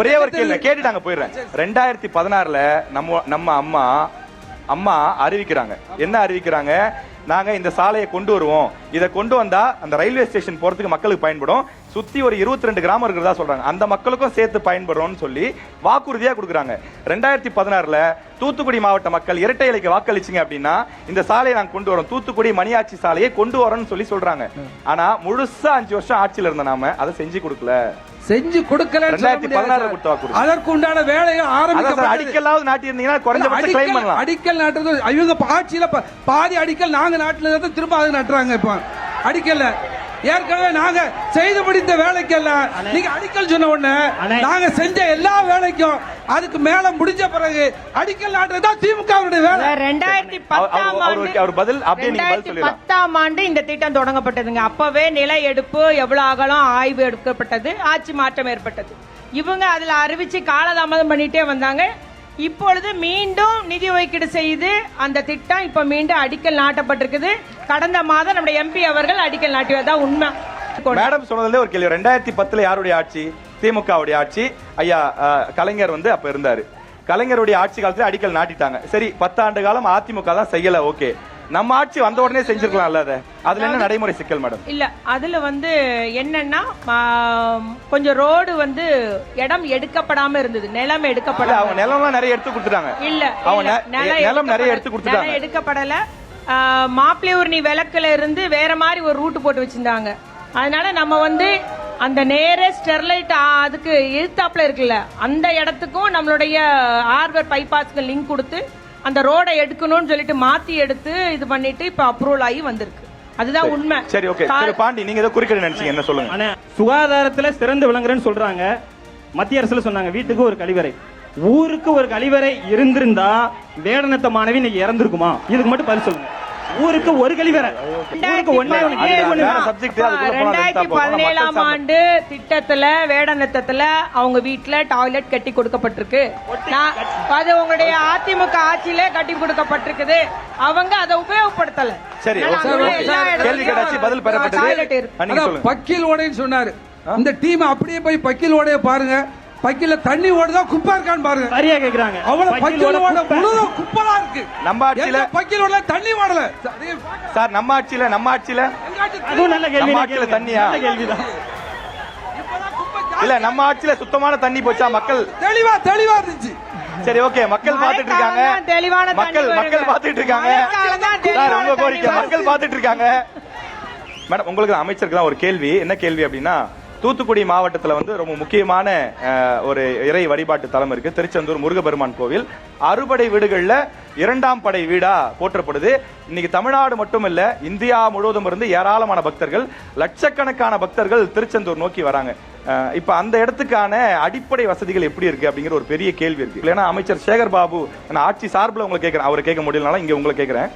ஒரே ஒரு கேள்வி கேட்டுட்டாங்க, போயிடுறேன். 2016ல நம்ம அம்மா அறிவிக்கிறாங்க. என்ன அறிவிக்கிறாங்க? நாங்க இந்த சாலையை கொண்டு வருவோம், இதை கொண்டு வந்தா அந்த ரயில்வே ஸ்டேஷன் போறதுக்கு மக்களுக்கு பயன்படும், சுத்தி ஒரு 22 கிராமம் இருக்கிறதா சொல்றாங்க, அந்த மக்களுக்கும் சேர்த்து பயன்படும்னு சொல்லி வாக்குறுதியா கொடுக்குறாங்க. 2016ல தூத்துக்குடி மாவட்ட மக்கள் இரட்டை இலைக்கு வாக்களிச்சிங்க அப்படின்னா இந்த சாலையை நாங்க கொண்டு வரோம், தூத்துக்குடி மணியாச்சி சாலையை கொண்டு வரோம்னு சொல்லி சொல்றாங்க. ஆனா முழுசா 5 வருஷம் ஆட்சியில இருந்த நாம அதை செஞ்சு கொடுக்கல. அதற்கு உண்டான வேலையை ஆரம்பிக்க அடிக்கலாவது நாட்டி இருந்தீங்கன்னா குறைஞ்சபட்சம் கிளைம் பண்ணலாம். அடிக்கல் நாட்டுறது இவங்க ஆட்சியில பாதி அடிக்கல் நாங்க நாட்டுல இருந்து திரும்ப அது நட்டுறாங்க. இப்ப அடிக்கல ஏற்கனவே நாங்க செய்து முடித்த வேலைக்கெல்லாம் நீங்க அடிக்கல் சொன்ன உடனே நாங்க செஞ்ச எல்லா வேலைக்கும் அதுக்கு மேல முடிஞ்ச பிறகு அடிக்கல் நாட்டுறதுதான் திமுகவுடைய வேலை. 2010ஆம் ஆண்டு இந்த திட்டம் தொடங்கப்பட்டதுங்க. அப்பவே நில எடுப்பு எவ்வளவு அகலம் ஆய்வு எடுக்கப்பட்டது, ஆட்சி மாற்றம் ஏற்பட்டது. இவங்க அதுல அறிவிச்சு காலதாமதம் பண்ணிட்டே வந்தாங்க. இப்பொழுது மீண்டும் நிதி ஒதுக்கீடு செய்து அந்த திட்டம் இப்ப மீண்டும் அடிக்கல் நாட்டப்பட்டிருக்குது. கடந்த மாதம் நம்முடைய எம்பி அவர்கள் அடிக்கல் நாட்டியதான் உண்மை. மேடம் சொன்னதுல ஒரு கேள்வி, 2010 யாருடைய ஆட்சி? திமுகவுடைய ஆட்சி. ஐயா கலைஞர் வந்து அப்ப இருந்தாரு. கலைஞருடைய ஆட்சி காலத்துல அடிக்கல் நாட்டிட்டாங்க. சரி, 10 ஆண்டு காலம் அதிமுக தான் செய்யல, ஓகே. நம்ம ஆட்சி வந்த உடனே செஞ்சிருக்கலாம் இல்ல? அதுல என்ன நடைமுறை சிக்கல் மேடம்? இல்ல, அதுல வந்து என்னன்னா கொஞ்சம் ரோடு வந்து இடம் எடுக்கப்படாம இருந்தது, நிலம் எடுக்கப்படல. அவங்க நிலம் நிறைய எடுத்து கொடுத்துட்டாங்க. இல்ல, அவங்க நிலம் நிறைய எடுத்து கொடுத்துட்டாங்க, எடுக்கப்படல. மாப்பிள்ளையூர்னி விளக்குல இருந்து வேற மாதிரி ஒரு ரூட் போட்டு வச்சிருந்தாங்க. அதனால நம்ம வந்து அந்த நேரே ஸ்டெர்லைட் அதுக்கு எதிர்த்தாப்புல இருக்குல்ல, அந்த இடத்துக்கும் நம்மளுடைய ஆர்வர் பைபாஸ்க்கு லிங்க் கொடுத்து அந்த ரோடை எடுக்கணும்னு சொல்லிட்டு மாத்தி எடுத்து இது பண்ணிட்டு இப்ப அப்ரூவல் ஆகி வந்திருக்கு. அதுதான் உண்மை. சரி, ஓகே. பாண்டி, நீங்க ஏதோ குறுக்கிட நினைச்சீங்க, என்ன சொல்லுங்க? சுகாதாரத்துல சிறந்து விளங்குறேன்னு சொல்றாங்க. மத்திய அரசுல சொன்னாங்க வீட்டுக்கு ஒரு கழிவறை, ஊருக்கு ஒரு கழிவறை இருந்திருந்தா வேடநத்த மாணவி இன்னைக்கு இறந்திருக்குமா? இதுக்கு மட்டும் பதில் சொல்லுங்க. ஊருக்கு ஒரு கழிவறை, ஊருக்கு 2017ஆம் ஆண்டு திட்டத்துல வேடநத்தத்துல அவங்க வீட்டுல டாய்லெட் கட்டி கொடுக்கப்பட்டிருக்கு. அது உங்களுடைய அதிமுக ஆட்சியில கட்டி கொடுக்கப்பட்டிருக்குது. அவங்க அதை உபயோகப்படுத்தல. சரி, கேள்வி கிடைச்சு பதில் பெறப்பட்டது. பக்கில் ஓடைன்னு சொன்னாரு. இந்த டீம் அப்படியே போய் பக்கில் ஓடைய பாருங்க. பக்கில தண்ணி ஓடுதா குப்பை இருக்கான்னு பாருங்க. சரியா கேக்குறாங்க. அவ்வளவு பக்கில் ஓட முழுதும் குப்பையா இருக்கு. நம்ம ஆட்சியில பக்கில் ஓடல, தண்ணி ஓடல சார். நம்ம ஆட்சியில அதுவும் நல்ல கேள்வி. நம்ம ஆட்சியில தண்ணியா? கேள்விதான். இல்ல, நம்ம ஆட்சியில சுத்தமான தண்ணி போச்சா? மக்கள் தெளிவா இருந்துச்சு. சரி, ஓகே. மக்கள் பாத்துட்டு இருக்காங்க, மக்கள் பாத்துட்டு இருக்காங்க. உங்க கோரிக்கை மக்கள் பாத்துட்டு இருக்காங்க. மேடம், உங்களுக்கு அமைச்சருக்கு தான் ஒரு கேள்வி. என்ன கேள்வி அப்படின்னா, தூத்துக்குடி மாவட்டத்தில் வந்து ரொம்ப முக்கியமான ஒரு இறை வழிபாட்டு தலம் இருக்கு, திருச்செந்தூர் முருகபெருமான் கோவில். அறுபடை வீடுகள்ல 2ஆம் படை வீடா போற்றப்படுது. இன்னைக்கு தமிழ்நாடு மட்டும் இல்ல, இந்தியா முழுவதும் இருந்து ஏராளமான பக்தர்கள், லட்சக்கணக்கான பக்தர்கள் திருச்செந்தூர் நோக்கி வராங்க. இப்ப அந்த இடத்துக்கான அடிப்படை வசதிகள் எப்படி இருக்கு அப்படிங்கிற ஒரு பெரிய கேள்வி இருக்கு. இல்லைன்னா அமைச்சர் சேகர் பாபு, நான் ஆட்சி சார்பில் உங்களை கேட்கிறேன், அவரை கேட்க முடியலனால இங்க உங்களை கேட்கிறேன்.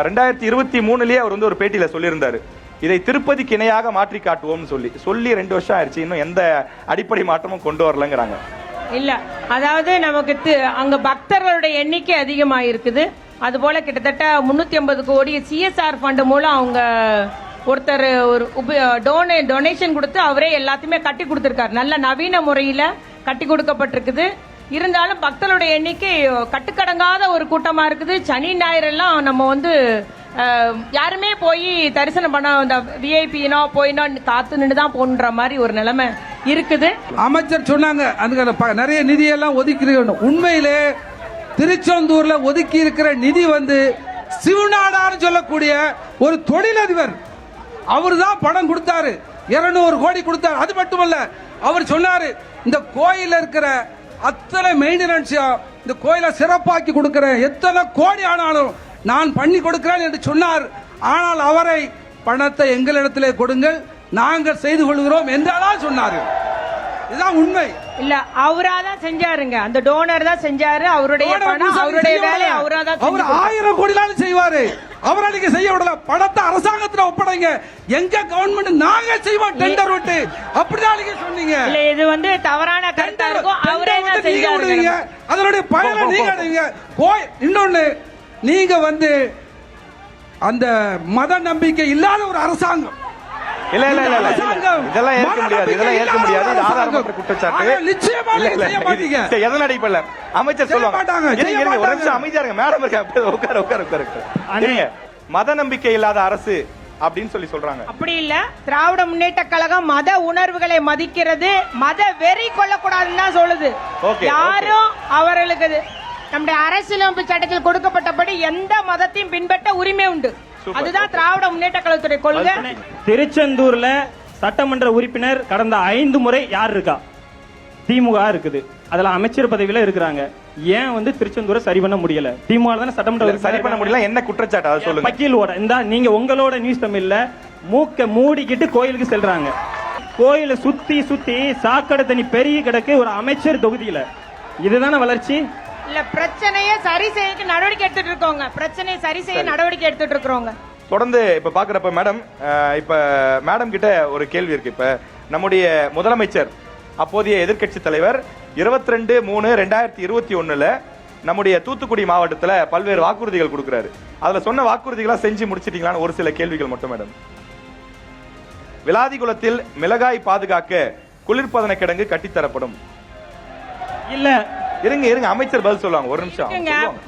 2023 அவர் வந்து ஒரு பேட்டியில சொல்லியிருந்தாரு, இதை திருப்பதிக்கு இணையாக மாற்றி காட்டுவோம்னு சொல்லி 2 வருஷம் ஆயிடுச்சு, இன்னும் எந்த அடிப்படை மாற்றமும் கொண்டு வரலங்கிறாங்க. இல்ல, அதாவது நமக்கு அங்க பக்தர்களுடைய எண்ணிக்கை அதிகமாக இருக்குது. அதுபோல கிட்டத்தட்ட 350 கோடி சிஎஸ்ஆர் ஃபண்ட் மூலம் அவங்க ஒருத்தர் ஒரு டொனேஷன் கொடுத்து அவரே எல்லாத்தையுமே கட்டி கொடுத்துருக்காரு. நல்ல நவீன முறையில் கட்டி கொடுக்கப்பட்டிருக்குது. இருந்தாலும் பக்தர்களுடைய எண்ணிக்கை கட்டுக்கடங்காத ஒரு கூட்டமா இருக்குது. சனி ஞாயிறு எல்லாம் நம்ம வந்து யாருமே போய் தரிசனம் பண்ண, இந்த விஐபினோ போயினோ காத்து நின்று தான் போன்ற மாதிரி ஒரு நிலைமை இருக்குது. அமைச்சர் சொன்னாங்க அதுக்கு நிறைய நிதியெல்லாம் ஒதுக்கி. உண்மையிலே திருச்செந்தூர்ல ஒதுக்கி இருக்கிற நிதி வந்து சிவநாடான்னு சொல்லக்கூடிய ஒரு தொழிலதிபர் அவர் தான் பணம் கொடுத்தாரு, 200 கோடி கொடுத்தாரு. அது மட்டுமல்ல, அவர் சொன்னாரு இந்த கோயில இருக்கிற அத்தனை மெயின்டெனன்ஸையும் இந்த கோயிலை சிறப்பாக்கி கொடுக்கிறேன், எத்தனை கோடி ஆனாலும் நான் பண்ணி கொடுக்கிறேன் என்று சொன்னார். ஆனால் அவரை பணத்தை எங்களிடத்திலே கொடுங்கள், நாங்கள் செய்து கொள்கிறோம் என்றாலும் சொன்னார். இதுதான் உண்மை. இல்ல, அவராதான் செஞ்சாருங்க, அந்த டோனர் தான் செஞ்சாரு. அவருடைய பணம், அவருடைய வேலை அவராதான். அவர் 1000 கோடிலாம் செய்வாரு, அவரை நீங்க செய்ய விடல. பணத்தை அரசாங்கத்துல ஒப்படைங்க, எங்க கவர்மெண்ட் நாங்க செய்வோம் டெண்டர் விட்டு, அப்படிதான் நீங்க சொன்னீங்க. இல்ல, இது வந்து தவறான கருத்தா இருக்கும். அவரே தான் செஞ்சாரு, அதனுடைய பயனை நீங்க அடைவீங்க. இன்னொன்னு, நீங்க வந்து அந்த மத நம்பிக்கை இல்லாத ஒரு அரசாங்கம். இல்ல இதெல்லாம் ஏற்க முடியாது, இது ஆதாரமற்ற குற்றச்சாட்டு. எதன் அடிப்படையில் அமைச்சர் சொல்லுவாங்க, ஒரு நிமிஷம் அமைதியா இருங்க மேடம், உட்காருங்க. மத நம்பிக்கை இல்லாத அரசு அப்படின்னு சொல்றாங்க. அப்படி இல்ல, திராவிட முன்னேற்ற கழகம் மத உணர்வுகளை மதிக்கிறது, மத வெறி கொள்ளக்கூடாதுன்னு தான் சொல்லுது. யாரும் அவர்களுக்கு நம்முடைய அரசியலமைப்பு சட்டத்தில் கொடுக்கப்பட்டபடி எந்த மதத்தையும் பின்பற்ற உரிமை உண்டு. அதுதான் திராவிட முன்னேற்ற கழகத்துடைய கொள்கை. திருச்செந்தூர்ல சட்டமன்ற உறுப்பினர் கடந்த 5 முறை யார் இருக்கா? திமுக இருக்குது. அதுல அமைச்சர் பதவியில இருக்கிறாங்க. ஏன் வந்து திருச்செந்தூரை சரி பண்ண முடியல? திமுக தானே சட்டமன்ற சரி பண்ண முடியல. என்ன குற்றச்சாட்டு அதை சொல்லுங்க. வக்கீலோட இந்த நீங்க உங்களோட நியூஸ் தமிழ்ல மூக்க மூடிக்கிட்டு கோயிலுக்கு செல்றாங்க. கோயிலை சுத்தி சாக்கடை தண்ணி பெரிய கிடக்கு ஒரு அமைச்சர் தொகுதியில. இதுதானே வளர்ச்சி? இல்ல, பிரச்சனையை சரி செய்ய நடவடிக்கை எடுத்துட்டு இருக்கோங்க. பிரச்சனையை சரி செய்ய நடவடிக்கை எடுத்துட்டு இருக்கிறோங்க. தொடர்ந்து இப்ப பாக்குறப்ப மேடம் கிட்ட ஒரு கேள்வி இருக்கு. இப்ப நம்முடைய முதலமைச்சர், அப்போதைய எதிர்க்கட்சி தலைவர் 22/3/2021 நம்முடைய தூத்துக்குடி மாவட்டத்துல பல்வேறு வாக்குறுதிகள் கொடுக்கிறாரு. அதுல சொன்ன வாக்குறுதிகளா செஞ்சு முடிச்சிட்டீங்களான்னு ஒரு சில கேள்விகள் மட்டும் மேடம். விளாதிகுளத்தில் மிளகாய் பாதுகாக்க குளிர்பதன கிடங்கு கட்டித்தரப்படும். இல்ல, இருங்க அமைச்சர் பதில் சொல்லுவாங்க, ஒரு நிமிஷம்.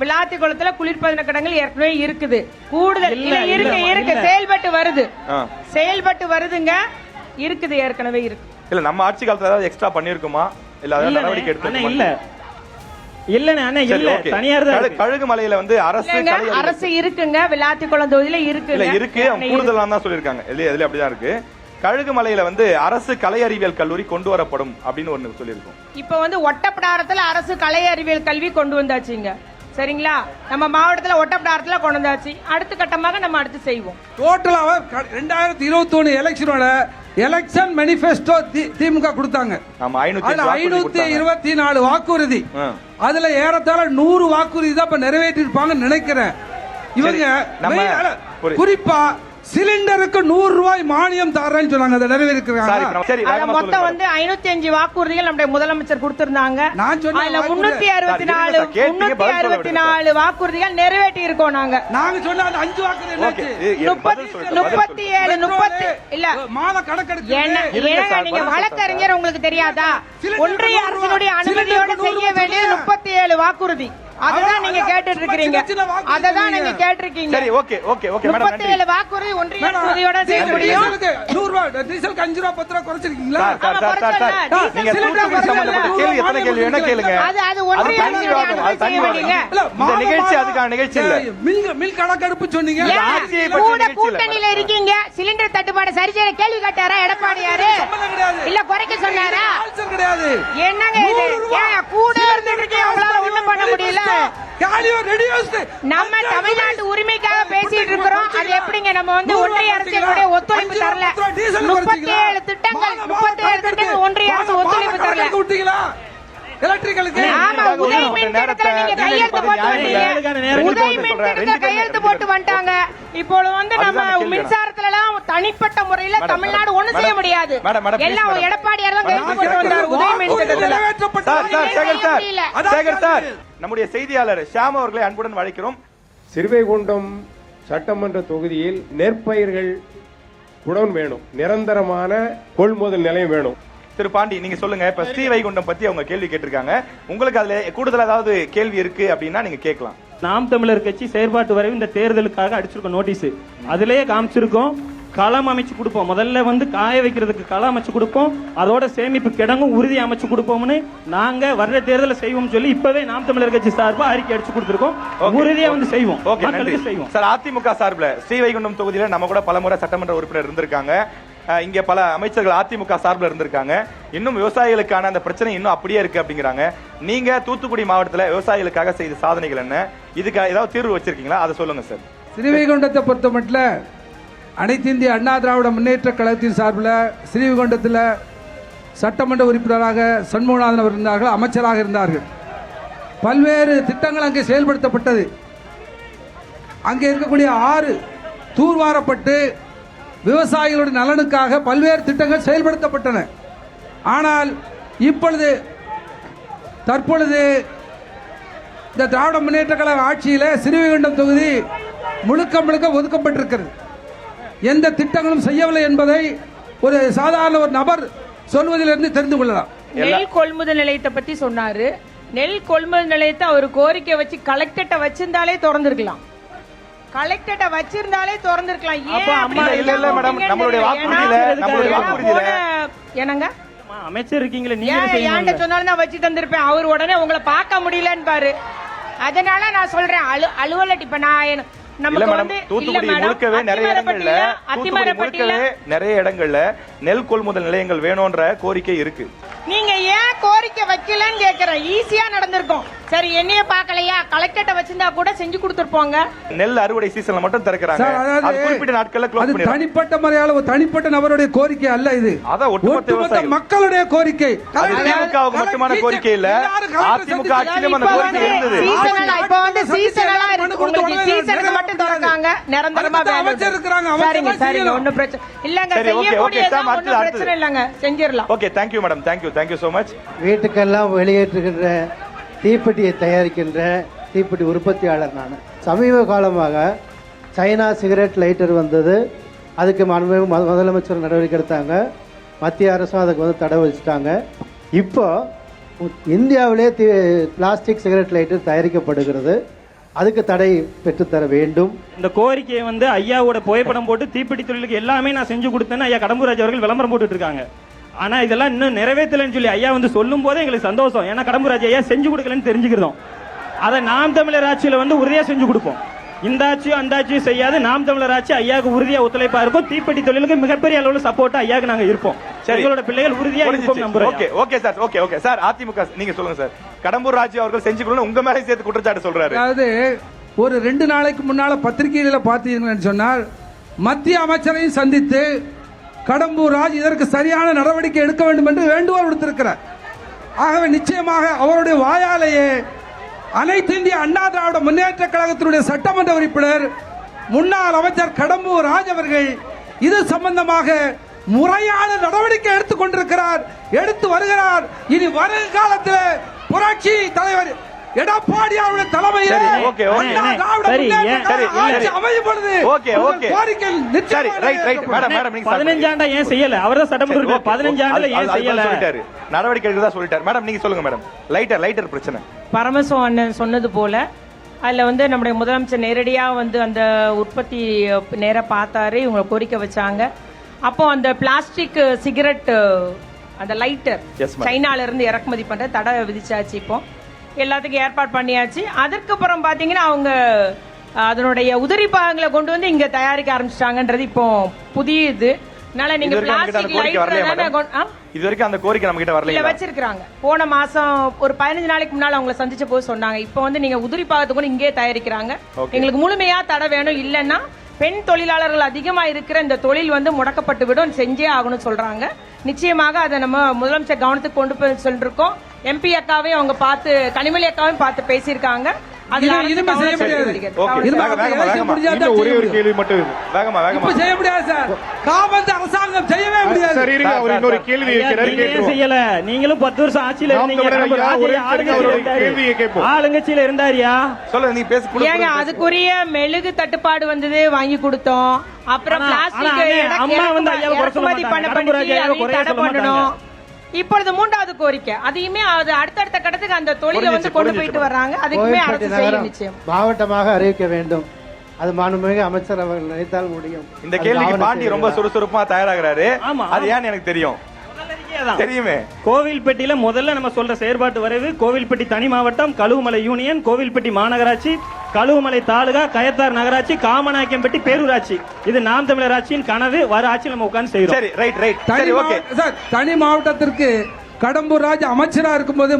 விளாத்திக்குளத்துல குளிர்பதன கிடங்குகள் ஏற்கனவே இருக்குது. கூடுதல் இருக்கு, செயல்பட்டு வருதுங்க, இருக்குது, ஏற்கனவே இருக்கு. இல்ல, நம்ம ஆட்சி காலத்துல ஏதாவது எக்ஸ்ட்ரா பண்ணிருக்குமா? இல்ல அத நடவடிக்கை எடுத்து இல்ல தனியார் கழுகுமலையில வந்து அரசு இருக்குங்க. விளாத்திக்குளம் தொகுதியில இருக்கு, கூடுதலா தான் சொல்லிருக்காங்க. இதுல அப்படிதான் இருக்கு. கழுகுமலையில வந்து அரசு கலை அறிவியல் கல்லூரி கொண்டு வரப்படும் அப்படின்னு ஒண்ணு சொல்லியிருக்கோம். இப்ப வந்து ஒட்டப்பிடாரத்துல அரசு கலை அறிவியல் கல்வி கொண்டு வந்தாச்சுங்க. சரிங்களா, நம்ம மாவட்டத்துல ஒட்டப்பிடாரத்துல கொண்டு வந்தாச்சு. அடுத்த கட்டமாக நம்ம அடுத்து செய்வோம். டோட்டலாக 2021 எலெக்ஷனோட எலெக்ஷன் மேனிஃபெஸ்டோ திமுக கொடுத்தாங்க. 524 வாக்குறுதி. அதுல ஏறத்தாழ 100 வாக்குறுதி தான் இப்ப நிறைவேற்றி இருப்பாங்கன்னு நினைக்கிறேன். இவங்க குறிப்பா சிலிண்டருக்கு 100 ரூபாய் மானியம் தரேன்னு சொன்னாங்க. அதை நிறைவேற்றிருக்காங்க. மொத்தம் வந்து 505 வாக்குறுதிகள் நம்முடைய முதலமைச்சர் கொடுத்திருந்தாங்க. 364 வாக்குறுதிகள் நிறைவேற்றி இருக்கோம். நாங்க சொன்ன 5 வாக்குறுதி 37 இல்ல மாத கணக்கெடுப்பு. நீங்க வழக்கறிஞர், உங்களுக்கு தெரியாதா? ஒன்றிய அரசினுடைய அனுமதியோடு செய்ய வேண்டிய 37 வாக்குறுதி. அதுதான் நீங்க கேட்டுட்டு இருக்கீங்க. அததான் நீங்க கேட்டிருக்கீங்க. சரி, ஓகே மேடம். 37 வாக்குறுதி ஒன்றிய அரசியோட செய்ய முடியும். 100 ரூபாய் டீசலுக்கு 5 ரூபாய் 10 ரூபாய் குறைச்சிருக்கீங்களா? நீங்க தூத்துக்குடி சம்பந்தப்பட்ட கேள்வி எத்தனை கேள்வி வேணா கேளுங்க. அது ஒன்றிய அரசியோட செய்ய வேண்டியங்க. இந்த நிகழ்ச்சி அதுக்கான நிகழ்ச்சி இல்ல. மில் கணக்கெடுப்பு சொன்னீங்க. கூட்டணியில இருக்கீங்க. சிலிண்டர் தட்டுப்பாடு சரி செய்ய கேள்வி கேட்டாரா எடப்பாடியாரு? இல்ல குறைக்க சொன்னாரா? கிடையாது. என்னங்க இது? கூட இருந்துட்டு இருக்கீங்க, உங்களால ஒண்ணும் பண்ண முடியல. நம்ம தமிழ்நாட்டு உரிமைக்காக பேசிட்டு இருக்கிறோம். அது எப்படிங்க நம்ம வந்து ஒன்றிய அரசியலுடைய ஒத்துழைப்பு தரல? 37 திட்டங்கள் ஒன்றிய ஃபேக்டரிகளுக்கு ஆமா, உதய் மின் திட்டத்துல நீங்க கையெழுத்து போட்டு வந்தீங்க. உதய் மின் திட்டத்துல கையெழுத்து போட்டு வந்துட்டாங்க. இப்போது வந்து நம்ம மின்சாரத்துல எல்லாம் தனிப்பட்ட முறையில தமிழ்நாடு ஒண்ணு செய்ய முடியாது. எல்லாம் எடப்பாடியார் தான் கையெழுத்து போட்டு வந்தாரு உதய் மின் திட்டத்துல. சேகர் சார், நம்முடைய செய்தியாளர் ஷியாம் அவர்களை அன்புடன் அழைக்கிறோம். ஸ்ரீவைகுண்டம் சட்டமன்ற தொகுதியில் நெற்பயிர்கள் குடோன் வேணும், நிரந்தரமான கொள்முதல் நிலையம் வேணும். திரு பாண்டி, நீங்க சொல்லுங்க. இப்ப ஸ்ரீவைகுண்டம் பத்தி அவங்க கேள்வி கேட்டிருக்காங்க. உங்களுக்கு அதுல கூடுதல் ஏதாவது கேள்வி இருக்கு அப்படின்னா நீங்க கேட்கலாம். நாம் தமிழர் கட்சி செயற்பாட்டு வரைவு இந்த தேர்தலுக்காக அடிச்சிருக்கோம் நோட்டீஸ். அதிலேயே காமிச்சிருக்கோம், களம் அமைச்சு கொடுப்போம். முதல்ல வந்து காய வைக்கிறதுக்கு களம் அமைச்சு கொடுப்போம், அதோட சேமிப்பு கிடங்கும் உறுதி அமைச்சு கொடுப்போம்னு நாங்க வர்ற தேர்தலை செய்வோம் சொல்லி இப்பவே நாம் தமிழர் கட்சி சார்பா அறிக்கை அடிச்சு கொடுத்திருக்கோம். உறுதியா வந்து செய்வோம், மக்களுக்கு செய்வோம். சார், அதிமுக சார்பில் ஸ்ரீவைகுண்டம் தொகுதியில நம்ம கூட பலமுறை சட்டமன்ற உறுப்பினர் இருந்திருக்காங்க. இங்க பல அமைச்சர்கள் அதிமுக சார்பில் இருந்திருக்காங்க. இன்னும் விவசாயிகளுக்கான அந்த பிரச்சனை இன்னும் அப்படியே இருக்கு அப்படிங்கிறாங்க. நீங்க தூத்துக்குடி மாவட்டத்தில் விவசாயிகளுக்காக செய்த சாதனைகள் என்ன, இதுக்கு ஏதாவது தீர்வு வச்சிருக்கீங்களா, அதை சொல்லுங்க சார். ஸ்ரீவைகுண்டத்தை பொறுத்த மட்டும் அனைத்து இந்திய அண்ணா திராவிட முன்னேற்ற கழகத்தின் சார்பில் ஸ்ரீவைகுண்டத்தில் சட்டமன்ற உறுப்பினராக சண்முகநாதன் அவர் இருந்தார்கள், அமைச்சராக இருந்தார்கள். பல்வேறு திட்டங்கள் அங்கே செயல்படுத்தப்பட்டது. அங்கே இருக்கக்கூடிய ஆறு தூர்வாரப்பட்டு விவசாயிகளுடைய நலனுக்காக பல்வேறு திட்டங்கள் செயல்படுத்தப்பட்டன. ஆனால் தற்பொழுது இந்த திராவிட முன்னேற்ற கழக ஆட்சியில் ஸ்ரீவைகுண்டம் தொகுதி முழுக்க ஒதுக்கப்பட்டிருக்கிறது. எந்த திட்டங்களும் செய்யவில்லை என்பதை ஒரு சாதாரண ஒரு நபர் சொல்வதிலிருந்து தெரிந்து கொள்ளலாம். நெல் கொள்முதல் நிலையத்தை பத்தி சொன்னாரு. நெல் கொள்முதல் நிலையத்தை அவர் கோரிக்கை வச்சு கலெக்டர்ட்ட வச்சிருந்தாலே திறந்திருக்கலாம். கலெக்டர்ட்ட வச்சிருந்தாலே திறந்திருக்கலாம். என்னங்க அமைச்சர் இருக்கீங்களே, நீங்க சொன்னாலும் தான் வச்சு தந்திருப்பேன். அவர் உடனே உங்களை பார்க்க முடியலன்னு பாரு. அதனால நான் சொல்றேன், அலுவலர் இப்ப நான் நிறைய இடங்கள்ல நெல் கொள்முதல் நிலையங்கள் வேணும்ன்ற கோரிக்கை இருக்கு. நீங்க ஏன் கோரிக்கை வைக்கலன்னு கேக்குறேன். ஈஸியா நடந்திருக்கும். சரி, என்னைய பார்க்கலையா, கலெக்டர்ட்ட வச்சிருந்தா கூட செஞ்சு கொடுத்துருப்போங்க. நெல் அறுவடை சீசன்ல மட்டும் திறக்கிறாங்க. அது குறிப்பிட்ட நாட்கள்ல க்ளோஸ் பண்ணிடுறாங்க. தனிப்பட்ட முறையால ஒரு தனிப்பட்ட நபருடைய கோரிக்கை அல்ல இது. அத ஒட்டுமொத்த மக்களுடைய கோரிக்கை. அதிமுகவுக்கு மட்டுமான கோரிக்கை இல்ல, அதிமுக ஆட்சியிலும் அந்த கோரிக்கை இருந்தது. இப்ப வந்து சீசனலா இருக்கு. உங்களுக்கு சீசனுக்கு மட்டும் திறக்காங்க, நிரந்தரமா அமைச்சர் இருக்காங்க. சரிங்க, ஒண்ணும் பிரச்சனை இல்லங்க. செய்யக்கூடியதா ஒண்ணும் பிரச்சனை இல்லங்க, செஞ்சிரலாம். Okay, thank you madam, thank you so much. வீட்டுக்கெல்லாம் வெளியேற்றுகின்ற தீப்பெட்டியை தயாரிக்கின்ற தீப்பெட்டி உற்பத்தியாளர் நான். சமீப காலமாக சைனா சிகரெட் லைட்டர் வந்தது. அதுக்கு முதலமைச்சர் நடவடிக்கை எடுத்தாங்க. மத்திய அரசும் அதுக்கு வந்து தடை வச்சுட்டாங்க. இப்போ இந்தியாவிலே பிளாஸ்டிக் சிகரெட் லைட்டர் தயாரிக்கப்படுகிறது. அதுக்கு தடை பெற்றுத்தர வேண்டும். இந்த கோரிக்கையை வந்து ஐயாவோட புகைப்படம் போட்டு தீப்பெட்டி தொழிலுக்கு எல்லாமே நான் செஞ்சு கொடுத்தேன்னு ஐயா கடம்பூராஜ் அவர்கள் விளம்பரம் போட்டுட்டு இருக்காங்க. ஆனா இதெல்லாம் இன்னும் நிறைவேற்றலன்னு சொல்லி ஐயா வந்து சொல்லும் போதே எங்களுக்கு சந்தோஷம். ஏன்னா கடம்பூராஜ் ஐயா செஞ்சு கொடுக்கலன்னு தெரிஞ்சுக்கிறோம். அதை நாம் தமிழர் ஆட்சியில வந்து உறுதியா செஞ்சு கொடுப்போம். இந்த ஆட்சியும் அந்த ஆட்சியும் செய்யாது. நாம் தமிழர் ஆட்சி ஐயாவுக்கு உறுதியா ஒத்துழைப்பா இருக்கும். தீப்பெட்டி தொழிலுக்கு மிகப்பெரிய அளவில் சப்போர்ட்டா ஐயாவுக்கு நாங்க இருப்போம். எங்களோட பிள்ளைகள் உறுதியா இருப்போம் நம்புறோம். Okay sir, okay sir. AIADMK நீங்க சொல்லுங்க சார். கடம்பூர் ராஜு அவர்கள் செஞ்சு கொடுக்கணும் உங்க மேலே சேர்த்து குற்றச்சாட்டு சொல்றாரு. அதாவது ஒரு 2 நாளைக்கு முன்னால பத்திரிகைகளில் பார்த்தீங்கன்னு சொன்னால் மத்திய அமைச்சரையும் சந்தித்து கடம்பூர் ராஜ் இதற்கு சரியான நடவடிக்கை எடுக்க வேண்டும் என்று வேண்டுகோள் விடுத்திருக்கிறார். ஆகவே நிச்சயமாக அவருடைய வாயாலேயே அனைத்து இந்திய அண்ணா திராவிட முன்னேற்ற கழகத்தினுடைய சட்டமன்ற உறுப்பினர் முன்னாள் அமைச்சர் கடம்பூர் ராஜ் அவர்கள் இது சம்பந்தமாக முறையான நடவடிக்கை எடுத்துக் கொண்டிருக்கிறார், எடுத்து வருகிறார். இனி வரும் காலத்தில் புரட்சி தலைவர் எடப்பாடியாருடைய தலைமையில் நடவடிக்கை சொல்லிட்டார். மேடம் நீங்க சொல்லுங்க மேடம். லைட்டர் பிரச்சனை பரமசிவம் அண்ணன் சொன்னது போல அதில் வந்து நம்முடைய முதலமைச்சர் நேரடியாக வந்து அந்த உற்பத்தி நேராக பார்த்தாரு. இவங்க கோரிக்கை வச்சாங்க. அப்போ அந்த பிளாஸ்டிக் சிகரெட் அந்த லைட்டர் சைனால இருந்து இறக்குமதி பண்ற தடை விதிச்சாச்சு. இப்போ எல்லாத்துக்கும் ஏற்பாடு பண்ணியாச்சு. அதற்கப்புறம் பார்த்தீங்கன்னா அவங்க அதனுடைய உதிரி பாகங்களை கொண்டு வந்து இங்க தயாரிக்க ஆரம்பிச்சிட்டாங்கன்றது இப்போ புதிய இது. அதனால நீங்க பிளாஸ்டிக் லைட்டர் இது வரைக்கும் அந்த கோரிக்கை நம்ம கிட்ட வரல, வச்சிருக்காங்க. போன மாசம் ஒரு 15 நாளைக்கு முன்னால அவங்கள சந்திச்ச போது சொன்னாங்க. இப்போ வந்து நீங்க உதிரி பாகத்தை கூட இங்கே தயாரிக்கிறாங்க. எங்களுக்கு முழுமையா தடை வேணும், இல்லைன்னா பெண் தொழிலாளர்கள் அதிகமா இருக்கிற இந்த தொழில் வந்து முடக்கப்பட்டு விடும், செஞ்சே ஆகணும்னு சொல்றாங்க. நிச்சயமாக அதை நம்ம முதலமைச்சர் கவனத்துக்கு கொண்டு போய் சொல்லிருக்கோம். எம்பி அக்காவையும் அவங்க பார்த்து, கனிமொழி அக்காவையும் பார்த்து பேசியிருக்காங்க. அதுல அரசு இனிமே செய்ய கவனம் முடியாது. செலுத்துகிறது. ஓகே. இனிமே வேகமா, election வேகமா. முடிஞ்சாதான் இன்னும் ஒரே செய்ய ஒரு முடியும். கேள்வி மட்டும் இருக்கு. வேகமா வேகமா இப்ப செய்ய முடியாது சார். காபந்து அரசாங்கம் செய்யவே முடியாது. சரி இருங்க, அவர் இன்னொரு கேள்வி ஐயா, கேட்கிறாரு, நீங்க ஏன் கேட்டுருவோம். செய்யல? நீங்களும் 10 வருஷம் ஆட்சியில நாம் இருந்தீங்க. தமிழர் ஐயா, ராஜி ஒரே ஆளுங்கட்சியில ஒரு இருந்தாரு. கேள்வியை கேட்போம். ஆளுங்கட்சியில இருந்தாரியா? சொல்லுங்க, நீ பேசு. குழு, ஏங்க குழு, அதுக்குரிய மெழுகு தட்டுப்பாடு வந்தது, வாங்கி கொடுத்தோம். அப்புறம் ஆனா, பிளாஸ்டிக் ஆனா, அம்மா வந்து ஐயாவை குறை சொல்ல இறக்குமதி மாட்டாங்க. பண்ண கடம்பூர் ஐயாவை அதையும் குறையா தடை சொல்ல பண்ணணும். இப்பொழுது 3வது கோரிக்கை, அதையுமே அது அடுத்தடுத்த கடத்துக்கு அந்த தொழிலை வந்து கொண்டு போயிட்டு வர்றாங்க. அதுக்குமே கோவில்பட்டி அரசு செய்யும் நகரம் நிச்சயம். மாவட்டமாக அறிவிக்க வேண்டும். அது மாண்புமிகு அமைச்சர் அவர்கள் நினைத்தால் முடியும். இந்த அது கேள்விக்கு ஆவண பாண்டி ரொம்ப செய்திகளா? சுறுசுறுப்பா தயாராகிறாரு. ஆமா, அது ஆமா. ஏன்னு எனக்கு தெரியும். அதான். தெரியுமே. கோவில்பட்டியில முதல்ல நம்ம சொல்ற செயற்பாட்டு வரைவு கோவில்பட்டி தனி மாவட்டம், கழுவுமலை யூனியன், கோவில்பட்டி மாநகராட்சி, கழுவுமலை தாலுகா, கயத்தார் நகராட்சி, காமநாயக்கம்பட்டி பேரூராட்சி. இது நாம் தமிழர் ஆட்சியின் கனவு. வர ஆட்சி நம்ம உட்கார்ந்து செய்யறோம். சரி, ரைட் ரைட். தனி சரி, ஓகே. சார், தனி மாவட்டத்திற்கு கடம்பூர் ராஜ் அமைச்சரா இருக்கும்போது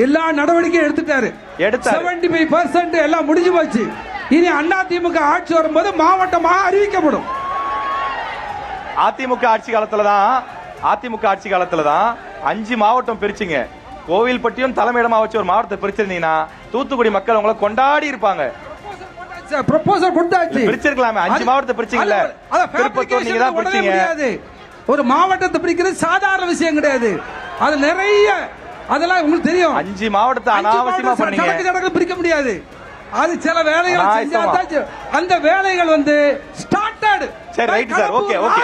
எல்லா நடவடிக்கையும் எடுத்துட்டாரு. 75% எல்லாம் முடிஞ்சு போச்சு. இனி அதிமுக ஆட்சி வரும்போது மாவட்டமாக அறிவிக்கப்படும். அதிமுக ஆட்சி காலத்துல தான் 5 மாவட்டம் பிரிச்சிங்க. கோவில்பட்டியும் தலைமையிடமா வச்சு ஒரு மாவட்டத்தை பிரிச்சிருந்தீங்கன்னா தூத்துக்குடி மக்கள் உங்களை கொண்டாடி இருப்பாங்க. ப்ரொபோசல் கொடுத்தாச்சு. பிரிச்சிருக்கலாமே, 5 மாவட்டத்தை பிரிச்சீங்கல்ல. திருப்பத்தூர் நீங்க தான் பிரிச்சீங்க. ஒரு மாவட்டத்தை பிரிக்கிறது சாதாரண விஷயம் கிடையாது. அது நிறைய, அதெல்லாம் உங்களுக்கு தெரியும். 5 மாவட்டத்தை அனாவசியமா பண்ணீங்க. சடங்கு பிரிக்க முடியாது. அது சில வேலைகள் செஞ்சாதான் அந்த வேலைகள் வந்து ஸ்டார்டட். சரி, right sir. Okay okay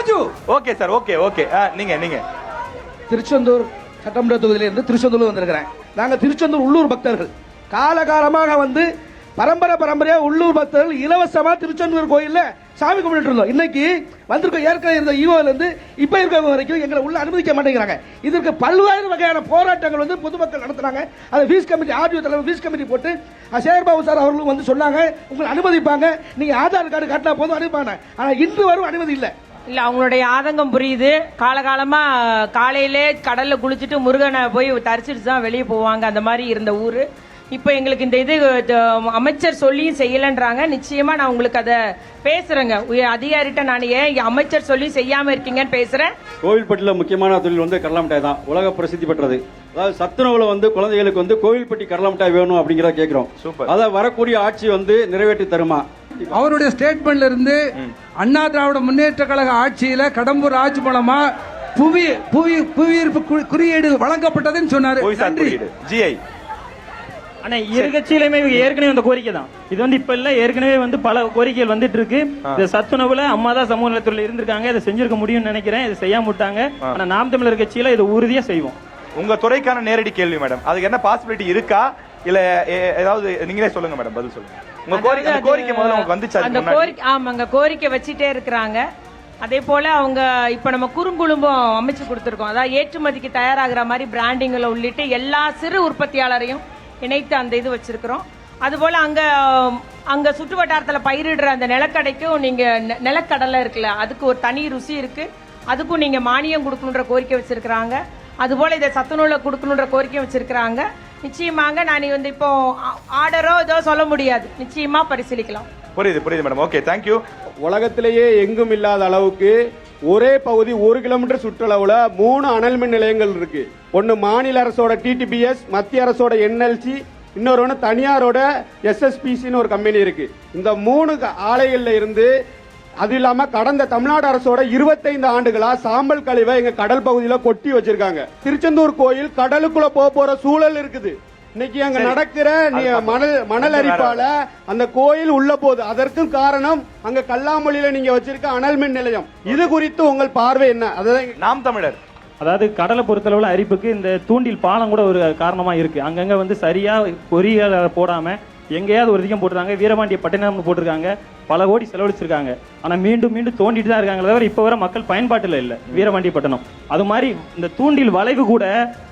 okay sir. Okay okay. நீங்க திருச்செந்தூர் சட்டமன்ற தொகுதியிலிருந்து திருச்செந்தூர் வந்திருக்கிறேன். நாங்கள் திருச்செந்தூர் உள்ளூர் பக்தர்கள். காலகாலமாக வந்து பரம்பரையா உள்ளூர் பக்தர்கள் இலவசமா திருச்செந்தூர் கோயில்ல சாமி கும்பிட்டு இருந்தோம். இன்னைக்கு வந்திருக்க ஏற்கனவே இருந்த ஈவோல இருந்து இப்ப இருக்கவங்க வரைக்கும் எங்களை உள்ள அனுமதிக்க மாட்டேங்கிறாங்க. இதற்கு பல்வேறு வகையான போராட்டங்கள் வந்து பொதுமக்கள் நடத்துறாங்க. அது ஃபீஸ் கமிட்டி, ஆர்டிஓ தலைவர் ஃபீஸ் கமிட்டி போட்டு சேகர்பாபு சார் அவர்களும் வந்து சொன்னாங்க, உங்களை அனுமதிப்பாங்க, நீங்க ஆதார் கார்டு காட்டினா போதும் அனுமதிப்பாங்க. ஆனா இன்று வரும் அனுமதி இல்லை. இல்ல, அவங்களுடைய ஆதங்கம் புரியுது. காலகாலமா காலையிலே கடல்ல குளிச்சுட்டு முருகனை போய் தரிசிட்டு தான் வெளியே போவாங்க. அந்த மாதிரி இருந்த ஊரு. இப்போ எங்களுக்கு இந்த இது அமைச்சர் சொல்லியும் செய்யலன்றாங்க. நிச்சயமா நான் உங்களுக்கு அதை பேசுறேங்க. அதிகாரிட்ட நான் ஏன் அமைச்சர் சொல்லியும் செய்யாம இருக்கீங்கன்னு பேசுறேன். கோவில்பட்டியில் முக்கியமான தொழில் வந்து கடலை மிட்டாய் தான். உலக பிரசித்தி பெற்றது. அதாவது சத்துணவுல வந்து குழந்தைகளுக்கு வந்து கோவில்பட்டி கடலை மிட்டாய் வேணும் அப்படிங்கிறத கேட்கிறோம். அதை வரக்கூடிய ஆட்சி வந்து நிறைவேற்றி தருமா? அவருடைய ஸ்டேட்மெண்ட்ல இருந்து அண்ணா திராவிட முன்னேற்ற கழக ஆட்சியில கடம்பூர் ராஜ் மூலமா புவியீர்ப்பு குறியீடு வழங்கப்பட்டதுன்னு சொன்னாரு. நன்றி. ஜிஐ. ஆனா இரு கட்சியிலுமே ஏற்கனவே அந்த கோரிக்கை தான். இது வந்து இப்ப இல்ல, ஏற்கனவே வந்து பல கோரிக்கைகள் வந்துட்டு இருக்கு. இந்த சத்துணவுல அம்மா தான் சமூக நலத்துறையில இருந்திருக்காங்க. இதை செஞ்சிருக்க முடியும்னு நினைக்கிறேன். இதை செய்யாம விட்டாங்க. ஆனா நாம் தமிழர் கட்சியில இதை உறுதியா செய்வோம். உங்க துறைக்கான நேரடி கேள்வி மேடம். அதுக்கு என்ன பாசிபிலிட்டி இருக்கா இல்ல ஏதாவது நீங்களே சொல்லுங்க மேடம், பதில் சொல்லுங்க. உங்க கோரிக்கை முதல்ல உங்களுக்கு வந்துச்சு? அந்த கோரிக்கை, ஆமாங்க, கோரிக்கை வச்சுட்டே இருக்கிறாங்க. அதே போல அவங்க இப்ப நம்ம குறுங்குழும்பம் அமைச்சு கொடுத்துருக்கோம். அதாவது ஏற்றுமதிக்கு தயாராகிற மாதிரி பிராண்டிங்களை உள்ளிட்டு எல்லா சிறு உற்பத்தியாளரையும் இணைத்து அந்த இது வச்சிருக்கிறோம். அதுபோல் அங்கே சுற்று வட்டாரத்தில் பயிரிடுற அந்த நிலக்கடைக்கும் நீங்கள் நிலக்கடலை இருக்குல்ல, அதுக்கு ஒரு தனி ருசி இருக்குது. அதுக்கும் நீங்கள் மானியம் கொடுக்கணுன்ற கோரிக்கை வச்சுருக்கிறாங்க. அதுபோல் இதை சத்துணவில் கொடுக்கணுன்ற கோரிக்கை வச்சுருக்கிறாங்க. நிச்சயமாக நான் வந்து இப்போ ஆர்டரோ ஏதோ சொல்ல முடியாது. நிச்சயமாக பரிசீலிக்கலாம். புரியுது மேடம். Okay, thank you. உலகத்திலேயே எங்கும் இல்லாத அளவுக்கு ஒரே பகுதி 1 கிலோமீட்டர் சுற்றளவுல 3 அனல் மின் நிலையங்கள் இருக்கு. ஒன்னு மாநில அரசோட டிடிபிஎஸ், மத்திய அரசோட என்எல்சி, இன்னொரு ஒன்று தனியாரோட எஸ்எஸ்பிசின்னு ஒரு கம்பெனி இருக்கு. இந்த 3 ஆலைகள்ல இருந்து அது இல்லாம கடந்த தமிழ்நாடு அரசோட 25 ஆண்டுகளா சாம்பல் கழிவை எங்க கடல் பகுதியில கொட்டி வச்சிருக்காங்க. திருச்செந்தூர் கோயில் கடலுக்குள்ள போற சூழல் இருக்குது. இன்னைக்கு அங்க நடக்கிற மணல் அரிப்பால அந்த கோயில் உள்ள போகுது. அதற்கும் காரணம் அங்க கல்லாமொழியில நீங்க வச்சிருக்க அனல் மின் நிலையம். இது குறித்து உங்கள் பார்வை என்ன? அதுதான் நாம் தமிழர். அதாவது கடலை பொறுத்தளவுல அரிப்புக்கு இந்த தூண்டில் பாலம் கூட ஒரு காரணமா இருக்கு. அங்கங்க வந்து சரியா பொறியியல போடாம எங்கேயாவது ஒரு அதிகம் போட்டுருக்காங்க. வீரபாண்டிய பட்டினம் போட்டிருக்காங்க. பல கோடி செலவழிச்சிருக்காங்க. ஆனா மீண்டும் தோண்டிட்டு தான் இருக்காங்களே தவிர இப்ப வர மக்கள் பயன்பாட்டில் இல்லை வீரபாண்டிய பட்டினம். அது மாதிரி இந்த தூண்டில் வளைவு கூட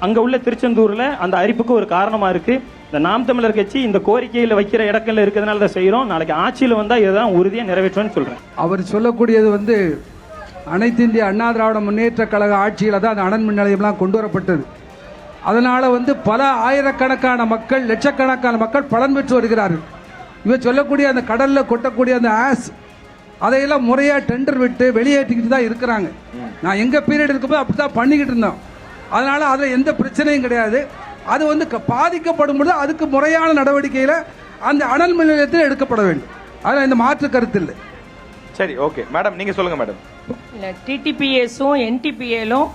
அங்க உள்ள திருச்செந்தூர்ல அந்த அரிப்புக்கு ஒரு காரணமா இருக்கு. இந்த நாம் தமிழர் கட்சி இந்த கோரிக்கையில வைக்கிற இடங்கள்ல இருக்கிறதுனால தான் செய்யறோம். நாளைக்கு ஆட்சியில வந்தா இதுதான் உறுதியா நிறைவேற்றும்னு சொல்றேன். அவர் சொல்லக்கூடியது வந்து அனைத்து இந்திய அண்ணா திராவிட முன்னேற்ற கழக ஆட்சியில தான் அந்த அனல் மின் நிலையம்லாம் கொண்டு வரப்பட்டது. அதனால வந்து பல ஆயிரக்கணக்கான மக்கள், லட்சக்கணக்கான மக்கள் பலன் பெற்று வருகிறார்கள். இவர் சொல்லக்கூடிய அந்த கடல்ல கொட்டக்கூடிய அந்த ஆஸ் அதையெல்லாம் முறையா டெண்டர் விட்டு வெளியேற்றிக்கிட்டு தான் இருக்கிறாங்க. நான் எங்க பீரியட் இருக்கும்போது அப்படித்தான் பண்ணிக்கிட்டு இருந்தோம். அதனால அதுல எந்த பிரச்சனையும் கிடையாது. அது வந்து பாதிக்கப்படும் பொழுது அதுக்கு முறையான நடவடிக்கையில் அந்த அனல் மின் நிலையத்தில் எடுக்கப்பட வேண்டும். அதில் இந்த மாற்று கருத்து இல்லை. சரி, ஓகே மேடம், நீங்க சொல்லுங்க மேடம். இல்லை, டிடிபிஎஸும் என்டிபிஏலும்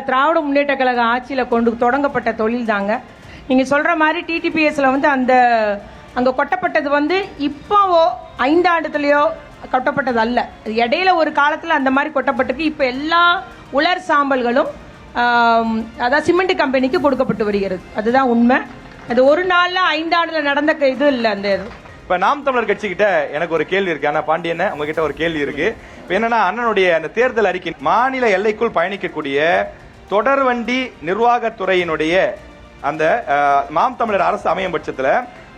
திராவிட முன்னேற்ற கழக ஆட்சியில் தொடங்கப்பட்ட தொழில் தாங்க. நீங்கள் சொல்கிற மாதிரி டிடிபிஎஸ்ல வந்து அங்கே கொட்டப்பட்டது வந்து இப்போ 5 ஆண்டுலையோ கொட்டப்பட்டது அல்ல. இடையில ஒரு காலத்தில் அந்த மாதிரி கொட்டப்பட்டிருக்கு. இப்போ எல்லா உலர் சாம்பல்களும் அதாவது சிமெண்ட் கம்பெனிக்கு கொடுக்கப்பட்டு வருகிறது. அதுதான் உண்மை. அது ஒரு நாளில் 5 ஆண்டுல நடந்த இது இல்லை. அந்த இப்ப நாம் தமிழர் கட்சி கிட்ட எனக்கு ஒரு கேள்வி இருக்கு. ஆனா பாண்டியன் உங்ககிட்ட ஒரு கேள்வி இருக்கு. என்னன்னா, அண்ணனுடைய அந்த தேர்தல் அறிக்கை மாநில எல்லைக்குள் பயணிக்கக்கூடிய தொடர்வண்டி நிர்வாகத்துறையினுடைய அந்த நாம் தமிழர் அரசு அமையும் பட்சத்துல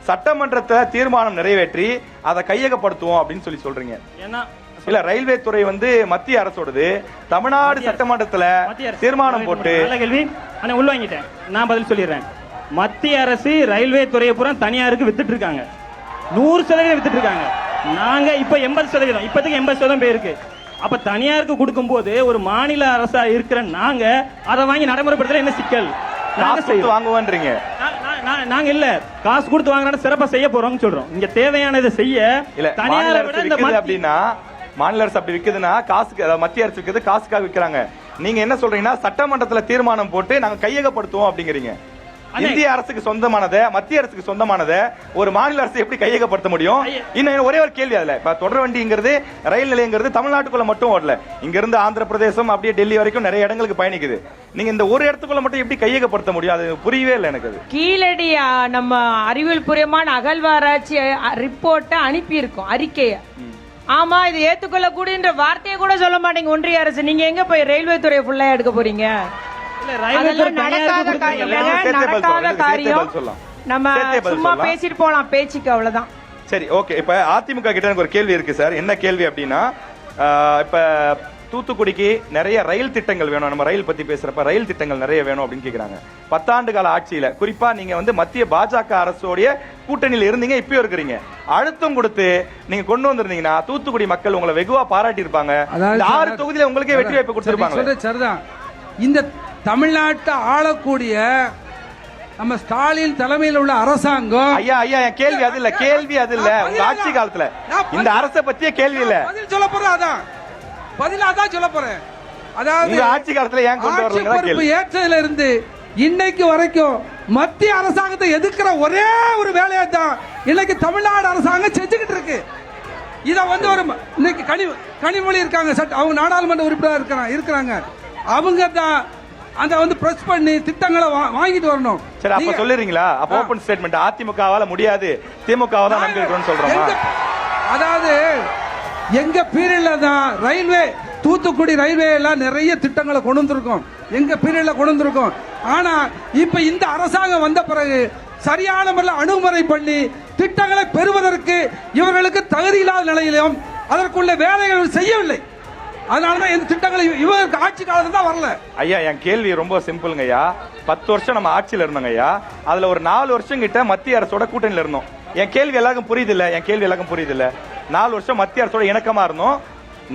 சட்டமன்றத்தை தீர்மானம் நிறைவேற்றி அதை கையகப்படுத்துவோம் அப்படின்னு சொல்றீங்க. ஏன்னா இல்ல, ரயில்வே துறை வந்து மத்திய அரசோடது. தமிழ்நாடு சட்டமன்றத்துல தீர்மானம் போட்டு கேள்வி உள்வாங்கிட்டேன். நான் பதில் சொல்லிடுறேன். மத்திய அரசு ரயில்வே துறையை பூரா தனியாருக்கு வித்துட்டு இருக்காங்க. 100% வித்துட்டு இருக்காங்க. நாங்க இப்ப 80%, இப்போதைக்கு 80% பேருக்கு. அப்ப தனியாருக்கு கொடுக்கும் போது ஒரு மாநில அரசா இருக்கிற நாங்க அதை வாங்கி நடைமுறைப்படுத்தல என்ன சிக்கல்? வாங்குவான்றீங்க. நாங்க இல்ல காசு கொடுத்து வாங்குறோம், சிறப்பா செய்ய போறோம்னு சொல்றோம். இங்க தேவையானதை செய்ய தனியாரை விட இந்த அப்படின்னா மாநில அரசு அப்படி விக்குதுன்னா காசுக்கு, மத்திய அரசு விக்குது காசுக்காக விக்கிறாங்க. நீங்க என்ன சொல்றீங்கன்னா சட்டமன்றத்துல தீர்மானம் போட்டு நாங்க கையகப்படுத்துவோம் அப்படிங்கிறீங்க. இந்திய அரசுக்கு சொந்தமானதை மத்திய அரசுக்கு சொந்தமானதை ஒரு மாநில அரசு எப்படி கையகப்படுத்த முடியும்? இன்னும் ஒரே ஒரு கேள்வி. அதுல இப்ப தொடர்வண்டிங்கிறது ரயில் நிலையங்கிறது தமிழ்நாட்டுக்குள்ள மட்டும் ஓடல. இங்க இருந்து ஆந்திர பிரதேசம் அப்படியே டெல்லி வரைக்கும் நிறைய இடங்களுக்கு பயணிக்குது. நீங்க இந்த ஒரு இடத்துக்குள்ள மட்டும் எப்படி கையகப்படுத்த முடியும்? அது புரியவே இல்லை எனக்கு. அது கீழடி நம்ம அறிவியல் பூர்வமான அகழ்வாராய்ச்சி ரிப்போர்ட்டை அனுப்பி இருக்கோம், அறிக்கைய. ஆமா, இது ஏத்துக்கொள்ளக்கூடிய வார்த்தையை கூட சொல்ல மாட்டீங்க ஒன்றிய அரசு. நீங்க எங்க போய் ரயில்வே துறையை ஃபுல்லா எடுக்க போறீங்க? நடக்காத காரியம். நம்ம சும்மா பேசிட்டு போலாம், பேச்சுக்கு அவ்வளவுதான். சரி, ஓகே. இப்ப அதிமுக கிட்ட எனக்கு ஒரு கேள்வி இருக்கு சார். என்ன கேள்வி அப்படின்னா, இப்ப தூத்துக்குடிக்கு நிறைய ரயில் திட்டங்கள் வேணும். நம்ம ரயில் பத்தி பேசுறப்ப ரயில் திட்டங்கள் நிறைய வேணும் அப்படின்னு கேக்குறாங்க. 10 ஆண்டு கால ஆட்சியில குறிப்பா நீங்க வந்து மத்திய பாஜக அரசோடைய கூட்டணியில இருந்தீங்க, இப்பயும் இருக்கிறீங்க. அழுத்தம் கொடுத்து நீங்க கொண்டு வந்திருந்தீங்கன்னா தூத்துக்குடி மக்கள் உங்களை வெகுவா பாராட்டி இருப்பாங்க. 6 தொகுதியில உங்களுக்கே வெற்றி வாய்ப்பு கொடுத்திருப்பாங்க. சரிதான். இந்த தமிழ்நாட்டை ஆளக்கூடிய நம்ம ஸ்டாலின் தலைமையில் உள்ள அரசாங்கம். ஐயா என் கேள்வி அது இல்ல. கேள்வி அது இல்ல. உங்க ஆட்சி காலத்துல இந்த அரசை பத்திய கேள்வி இல்ல. பதில் சொல்ல போறேன். அதான் பதிலாதான் சொல்ல போறேன். அதாவது உங்க ஆட்சி காலத்துல ஏன் கொண்டு வரல? பொறுப்பு ஏற்றதுல இருந்து இன்னைக்கு வரைக்கும் மத்திய அரசாங்கத்தை எதிர்க்கிற ஒரே ஒரு வேலையை தான் இன்னைக்கு தமிழ்நாடு அரசாங்கம் செஞ்சுக்கிட்டு இருக்கு. இத வந்து ஒரு இன்னைக்கு கனிமொழி இருக்காங்க, அவங்க நாடாளுமன்ற உறுப்பினர் இருக்கிறாங்க. அவங்க தான் அந்த வந்து பிரஸ் பண்ணி திட்டங்களை வாங்கிட்டு வரணும். சரி, அப்ப சொல்லுறீங்களா? அப்ப ஓபன் ஸ்டேட்மெண்ட் அதிமுகவால முடியாது, திமுகவை தான் நம்பி இருக்கணும்னு சொல்றோமா? அதாவது எங்க பீரியட்ல தான் ரயில்வே தூத்துக்குடி ரயில்வே எல்லாம் நிறைய திட்டங்களை கொண்டு வந்திருக்கோம். எங்க பீரியட்ல கொண்டு வந்திருக்கோம். ஆனா இப்ப இந்த அரசாங்கம் வந்த பிறகு சரியான முறையில் அணுகுமுறை பண்ணி திட்டங்களை பெறுவதற்கு இவர்களுக்கு தகுதி இல்லாத நிலையிலும் அதற்குள்ள வேலைகள் செய்யவில்லை. அதனாலதான் இந்த திட்டங்களை இவருக்கு ஆட்சி காலத்துல தான் வரல. ஐயா, என் கேள்வி ரொம்ப சிம்பிளுங்க ஐயா. 10 வருஷம் நம்ம ஆட்சியில இருந்தோங்க ஐயா. அதுல ஒரு 4 வருஷம் கிட்ட மத்திய அரசோட கூட்டணியில இருந்தோம். என் கேள்வி எல்லாருக்கும் புரியுது இல்ல? 4 வருஷம் மத்திய அரசோட இணக்கமா இருந்தோம்.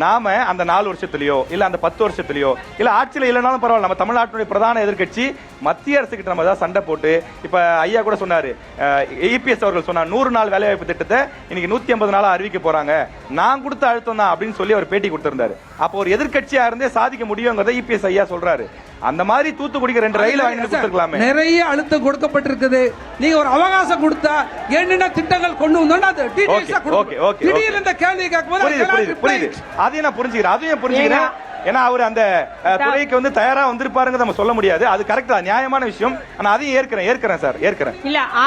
நாம அந்த 4 வருஷத்துலயோ இல்ல அந்த 10 வருஷத்துலயோ இல்ல ஆட்சியில இல்லைனாலும் பரவாயில்ல, நம்ம தமிழ்நாட்டுடைய பிரதான எதிர்கட்சி மத்திய அரசு கிட்ட நம்ம ஏதாவது சண்டை போட்டு, இப்ப ஐயா கூட சொன்னாரு, இபிஎஸ் அவர்கள் சொன்னார் 100 நாள் வேலைவாய்ப்பு திட்டத்தை இன்னைக்கு 150 நாளா அறிவிக்க போறாங்க, நான் கொடுத்த அழுத்தம் தான் அப்படின்னு சொல்லி அவர் பேட்டி கொடுத்திருந்தாரு. அப்போ ஒரு எதிர்கட்சியா இருந்தே சாதிக்க முடியுங்கிறத இபிஎஸ் ஐயா சொல்றாரு. அந்த மாதிரி தூத்துக்குடிக்கு 2 ரயில் வாங்கி கொடுத்துருக்கலாமே. நிறைய அழுத்தம் கொடுக்கப்பட்டிருக்குது. நீங்க ஒரு அவகாசம் கொடுத்தா என்னென்ன திட்டங்கள் கொண்டு வந்தோம்னா திடீர்னு இந்த கேள்வி கேட்கும்போது புரியுது. அதையும் நான் புரிஞ்சுக்கிறேன், அதையும் புரிஞ்சுக்கிறேன். ஏன்னா அவர் அந்த துறைக்கு வந்து தயாரா வந்திருப்பாருங்க நம்ம சொல்ல முடியாது. அது கரெக்டா நியாயமான விஷயம். ஆனா அதையும் ஏற்கிறேன் சார், ஏற்கிறேன்.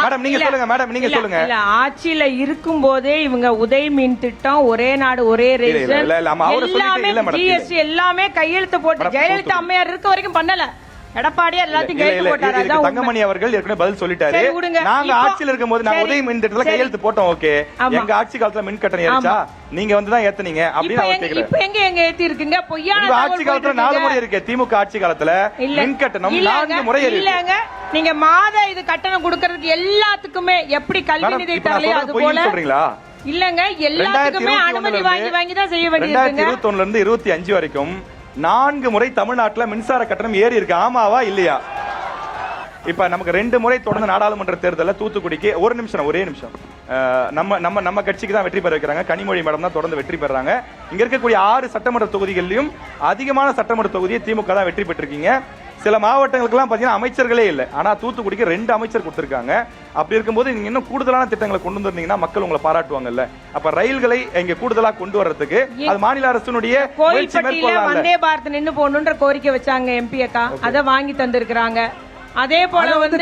மேடம் நீங்க சொல்லுங்க. மேடம் நீங்க சொல்லுங்க. இல்ல, ஆட்சியில இருக்கும் போதே இவங்க உதய் மின் திட்டம், ஒரே நாடு ஒரே ரேஷன், எல்லாமே ஜிஎஸ்டி எல்லாமே கையெழுத்து போட்டு ஜெயலலிதா அம்மையார் இருக்க வரைக்கும் பண்ணல. எடப்பாடி எல்லாத்தையும் கையெழுத்து போட்டாரு. தங்கமணி அவர்கள் ஏற்கனவே பதில் சொல்லிட்டாரு. நாங்க ஆட்சியில இருக்கும்போது நாங்க உதய மின் திட்டத்துல கையெழுத்து போட்டோம். ஓகே, எங்க ஆட்சி காலத்துல மின் கட்டணம் ஏறிச்சா? நீங்க வந்து தான் ஏத்துனீங்க அப்படின்னு அவர் கேக்குறாரு. இப்போ எங்க ஏத்தி இருக்குங்க? பொய்யான ஆட்சி காலத்துல 4 முறை இருக்கு. திமுக ஆட்சி காலத்துல மின் கட்டணம் 4 முறை ஏறி இல்லங்க. நீங்க மாத இது கட்டணம் கொடுக்கிறதுக்கு எல்லாத்துக்குமே எப்படி கல்வி நிதி தரலையோ அது போல சொல்றீங்களா? இல்லங்க, எல்லாத்துக்குமே அனுமதி வாங்கி தான் செய்ய வேண்டியது. 2021ல இருந்து 25 வரைக்கும் 4 முறை தமிழ்நாட்டுல மின்சார கட்டணம் ஏறி இருக்கு. ஆமாவா இல்லையா? இப்ப நமக்கு 2 முறை தொடர்ந்து நாடாளுமன்ற தேர்தலில் தூத்துக்குடிக்கு ஒரே நிமிஷம் நம்ம கட்சிக்கு தான் வெற்றி பெற வைக்கிறாங்க. கனிமொழி மேடம் தான் தொடர்ந்து வெற்றி பெறாங்க. இங்க இருக்கக்கூடிய 6 சட்டமன்ற தொகுதிகளிலும் அதிகமான சட்டமன்ற தொகுதியை திமுக தான் வெற்றி பெற்றிருக்கீங்க. சில மாவட்டங்களுக்கெல்லாம் பாத்தீங்கன்னா அமைச்சர்களே இல்லை. ஆனா தூத்துக்குடிக்கு 2 அமைச்சர் கொடுத்திருக்காங்க. அப்படி இருக்கும்போது நீங்க இன்னும் கூடுதலான திட்டங்களை கொண்டு வந்திருந்தீங்கன்னா மக்கள் உங்களை பாராட்டுவாங்கல்ல. அப்ப ரயில்களை இங்க கூடுதலா கொண்டு வர்றதுக்கு அது மாநில அரசினுடைய கோயில்பட்டியில வந்தே பாரத் நின்னு போகணுன்ற கோரிக்கை வச்சாங்க எம்பி அக்கா, அதை வாங்கி தந்திருக்கிறாங்க. அதே போல வந்து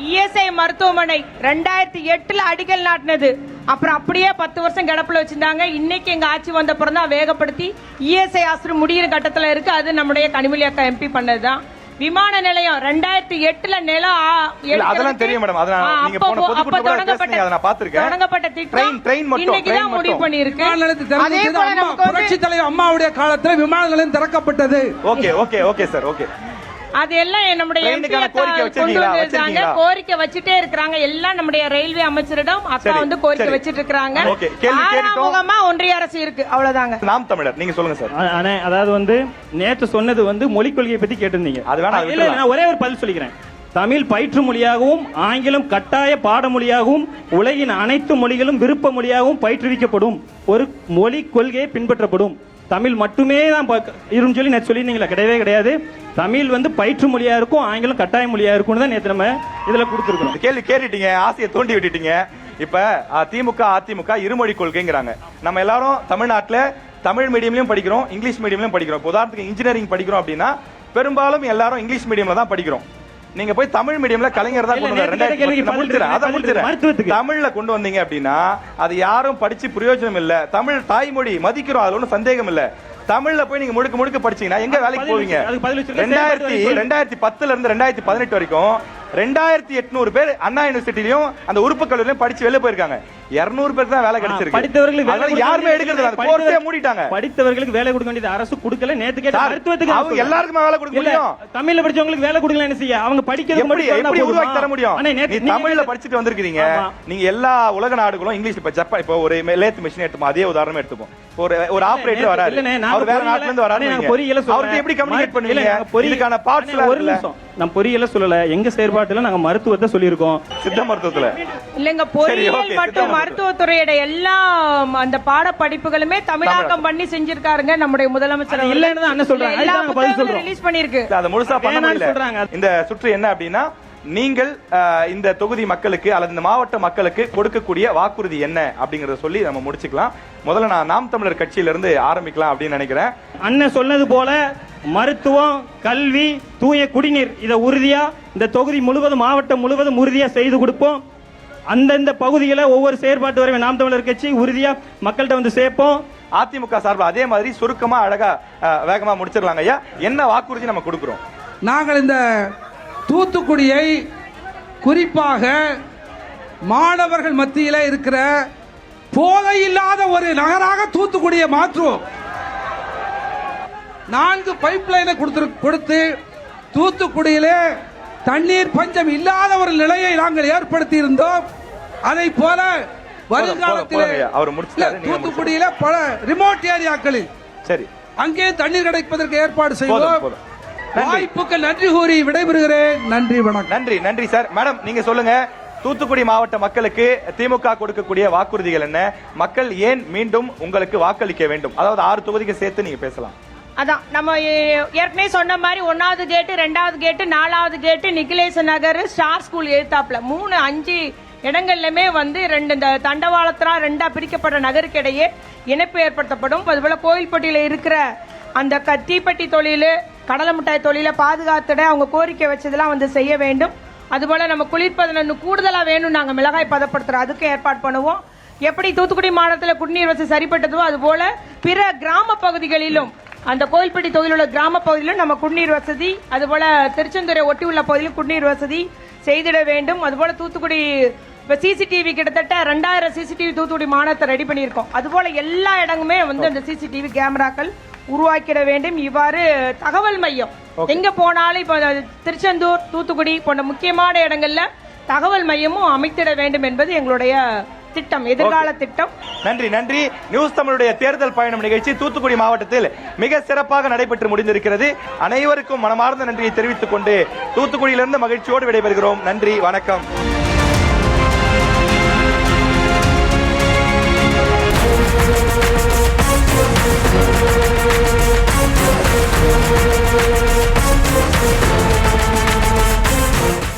இஎஸ்ஐ மருத்துவமனை 2008 அடிக்கல் நாட்டினது. அப்புறம் அப்படியே 10 வருஷம் கிடப்புல வச்சிருந்தாங்க. இன்னைக்கு எங்க ஆட்சி வந்த அப்புறம் தான் வேகப்படுத்தி இஎஸ்ஐ ஆஸ்பத்திரி முடிகிற கட்டத்துல இருக்கு. அது நம்முடைய கனிமொழி அக்கா எம்பி பண்ணதுதான். விமான நிலையம் 2008 நிலம் அதெல்லாம் தெரியும் மேடம். அதனால நீங்க போன பொதுக்கூட்டத்துல பேசுனீங்க, அத நான் பாத்துர்க்கேன். தொடங்கப்பட்ட திட்டம் ட்ரெயின் மட்டும் இன்னைக்கு தான் முடிவு பண்ணிருக்கு. அதே போல நமக்கு புரட்சி தலைவர் அம்மாவுடைய காலத்துல விமான நிலையம் திறக்கப்பட்டது. Okay sir, okay. அது எல்லாம் நம்முடைய கோரிக்கை வச்சுட்டே இருக்காங்க. எல்லாம் நம்முடைய ரயில்வே அமைச்சரிடம் அக்கா வந்து கோரிக்கை வச்சிட்டு இருக்காங்க. ஆறாமுகமா ஒன்றிய அரசு இருக்கு. அவ்வளவுதாங்க. நாம் தமிழர் நீங்க சொல்லுங்க சார். அதாவது வந்து நேற்று சொன்னது வந்து மொழிக் கொள்கையை பத்தி கேட்டிருந்தீங்க. நான் ஒரே ஒரு பதில் சொல்லிக்கிறேன். தமிழ் பயிற்று மொழியாகவும் ஆங்கிலம் கட்டாய பாடமொழியாகவும் உலகின் அனைத்து மொழிகளும் விருப்ப மொழியாகவும் பயிற்றுவிக்கப்படும் ஒரு மொழி கொள்கையை பின்பற்றப்படும். தமிழ் மட்டுமே தான் இருன்னு சொல்லி நேற்று சொல்லியிருந்தீங்களா? கிடையவே கிடையாது. தமிழ் வந்து பயிற்று மொழியா இருக்கும், ஆங்கிலம் கட்டாய மொழியா இருக்கும் தான் நேற்று நம்ம இதுல கொடுத்துருக்கோம். கேள்வி கேட்டுட்டீங்க, ஆசையை தோண்டி விட்டுட்டீங்க. இப்ப திமுக அதிமுக இருமொழி கொள்கைங்கிறாங்க. நம்ம எல்லாரும் தமிழ்நாட்டுல தமிழ் மீடியம்லயும் படிக்கிறோம், இங்கிலீஷ் மீடியம்லயும் படிக்கிறோம். உதாரணத்துக்கு இன்ஜினியரிங் படிக்கிறோம் அப்படின்னா பெரும்பாலும் எல்லாரும் இங்கிலீஷ் மீடியம்ல தான் படிக்கிறோம். நீங்க போய் தமிழ் மீடியம்ல கலைஞர் தான் கொண்டு வந்தார். தமிழ்ல கொண்டு வந்தீங்க அப்படின்னா அது யாரும் படிச்சு பிரயோஜனம் இல்ல. தமிழ் தாய்மொழி மதிக்கிறோம், அதுல ஒன்றும் சந்தேகம் இல்ல. தமிழ்ல போய் நீங்க முழுக்க படிச்சீங்கன்னா எங்க வேலைக்கு போவீங்க? 2010 இருந்து 2018 வரைக்கும் 2800 பேர் அண்ணா யூனிவர்சிட்டிலையும் அந்த உறுப்பு கல்லூரியிலும் படிச்சு வெளில போயிருக்காங்க. 200 பேருக்கு தான் வேலை கிடைச்சிருக்கு. படித்தவர்களுக்கு யாருமே எடுக்கிறது இல்ல. கோர்ட்டே மூடிட்டாங்க. படித்தவர்களுக்கு வேலை கொடுக்க வேண்டியது அரசு கொடுக்கல. நேத்து கேட்ட மருத்துவத்துக்கு அவங்க எல்லாருக்கும் வேலை கொடுக்க முடியும். தமிழ்ல படிச்சவங்களுக்கு வேலை கொடுக்கல என்ன செய்ய? அவங்க படிக்கிறது எப்படி உருவாக்கி தர முடியும்? நீ தமிழ்ல படிச்சிட்டு வந்திருக்கீங்க. நீங்க எல்லா உலக நாடுகளும் இங்கிலீஷ் இப்ப ஜப்பான் இப்போ ஒரு லேத் மிஷின் எடுத்துப்போம். அதே உதாரணம் எடுத்துப்போம். ஒரு ஆபரேட்டர் வராரு, அவர் வேற நாட்டுல இருந்து வராரு. அவருக்கு எப்படி கம்யூனிகேட் பண்ணுவீங்க? இதுக்கான பார்ட்ஸ் எல்லாம் இல்ல. நான் பொறியியல சொல்லல, எங்க செயற்பாட்டுல நாங்க மருத்துவத்தை சொல்லியிருக்கோம். சித்த மருத்துவத்துல இல்லங்க, பொறியியல் மற்றும் மருத்துவத்துறையோட எல்லா அந்த பாட படிப்புகளுமே தமிழாக்கம் பண்ணி செஞ்சிருக்காருங்க நம்முடைய முதலமைச்சர். இல்லன்னு தான் என்ன சொல்றாங்க, ரிலீஸ் பண்ணிருக்கு. அத முழுசா பண்ண முடியல. இந்த சுற்று என்ன அப்படின்னா, நீங்கள் இந்த தொகுதி மக்களுக்கு அல்லது இந்த மாவட்ட மக்களுக்கு கொடுக்கக்கூடிய வாக்குறுதி என்ன அப்படிங்கறத சொல்லி நம்ம முடிச்சுக்கலாம். முதல்ல நான் நாம் தமிழர் கட்சியிலிருந்து ஆரம்பிக்கலாம் அப்படின்னு நினைக்கிறேன். அண்ணன் சொன்னது போல மருத்துவம், கல்வி, தூய குடிநீர் இதை உறுதியா இந்த தொகுதி முழுவதும் மாவட்டம் முழுவதும் உறுதியா செய்து கொடுப்போம். அந்தந்த பகுதிகளை ஒவ்வொரு செயற்பாட்டு வரை நாம் தமிழர் கட்சி உறுதியா மக்கள்கிட்ட வந்து சேர்ப்போம். அதிமுக சார்பில் அதே மாதிரி சுருக்கமா அழகா வேகமா முடிச்சிடலாங்க ஐயா. என்ன வாக்குறுதி நம்ம கொடுக்கிறோம்? நாங்கள் இந்த தூத்துக்குடியை குறிப்பாக மாணவர்கள் மத்தியில் இருக்கிற போதை இல்லாத ஒரு நகராக தூத்துக்குடியை மாற்றுவோம். 4 பைப் லைனை கொடுத்து தூத்துக்குடியிலே தண்ணீர் பஞ்சம் இல்லாத ஒரு நிலையை நாங்கள் ஏற்படுத்தி இருந்தோம். அதை போல வருங்காலத்தில் தூத்துக்குடியில பல ரிமோட் ஏரியாக்களில் சரி அங்கே தண்ணீர் கிடைப்பதற்கு ஏற்பாடு செய்வோம். வாய்ப்புக்கு நன்றி கூறி விடைபெறுகிறேன். நன்றி, வணக்கம். நன்றி சார். மேடம் நீங்க சொல்லுங்க, தூத்துக்குடி மாவட்ட மக்களுக்கு திமுக கொடுக்கக்கூடிய வாக்குறுதிகள் என்ன? மக்கள் ஏன் மீண்டும் உங்களுக்கு வாக்களிக்க வேண்டும்? அதாவது 6 தொகுதிக்கு சேர்த்து நீங்க பேசலாம். அதான் நம்ம ஏற்கனவே சொன்ன மாதிரி 1வது கேட்டு, 2வது கேட்டு, 4வது கேட்டு, நிகிலேச நகர், ஸ்டார் ஸ்கூல் எழுத்தாப்புல 3, 5 இடங்கள்லுமே வந்து 2 இந்த தண்டவாளத்திரா 2ஆ பிரிக்கப்பட்ட நகருக்கு இடையே இணைப்பு ஏற்படுத்தப்படும். அதுபோல கோயில்பட்டியில இருக்கிற அந்த தீப்பெட்டி தொழில், கடலை மிட்டாய் தொழிலை பாதுகாத்துட அவங்க கோரிக்கை வச்சதெல்லாம் வந்து செய்ய வேண்டும். அதுபோல் நம்ம குளிர்பதன கூடுதலாக வேணும், நாங்கள் மிளகாய் பதப்படுத்துகிறோம், அதுக்கு ஏற்பாடு பண்ணுவோம். எப்படி தூத்துக்குடி மாவட்டத்தில் குடிநீர் வசதி சரிப்பட்டதோ அதுபோல் பிற கிராம பகுதிகளிலும், அந்த கோயில்பட்டி தொகுதியில் உள்ள கிராம பகுதியிலும் நம்ம குடிநீர் வசதி, அதுபோல் திருச்செந்துறை ஒட்டி உள்ள பகுதியிலும் குடிநீர் வசதி செய்திட வேண்டும். அதுபோல் தூத்துக்குடி இப்போ சிசிடிவி கிட்டத்தட்ட 2000 சிசிடிவி தூத்துக்குடி மாநகரத்தை ரெடி பண்ணியிருக்கோம். அதுபோல் எல்லா இடங்குமே வந்து அந்த சிசிடிவி கேமராக்கள் உருவாக்கிட வேண்டும். இவ்வாறு தகவல் மையம் எங்க போனாலும் இப்போ திருச்செந்தூர், தூத்துக்குடி போன்ற முக்கியமான இடங்கள்ல தகவல் மையமும் அமைத்திட வேண்டும் என்பது எங்களுடைய திட்டம், எதிர்கால திட்டம். நன்றி நன்றி. நியூஸ் தமிழுடைய தேர்தல் பயணம் நிகழ்ச்சி தூத்துக்குடி மாவட்டத்தில் மிக சிறப்பாக நடைபெற்று முடிந்திருக்கிறது. அனைவருக்கும் மனமார்ந்த நன்றியை தெரிவித்துக் கொண்டு தூத்துக்குடியிலிருந்து மகிழ்ச்சியோடு விடைபெறுகிறோம். நன்றி, வணக்கம்.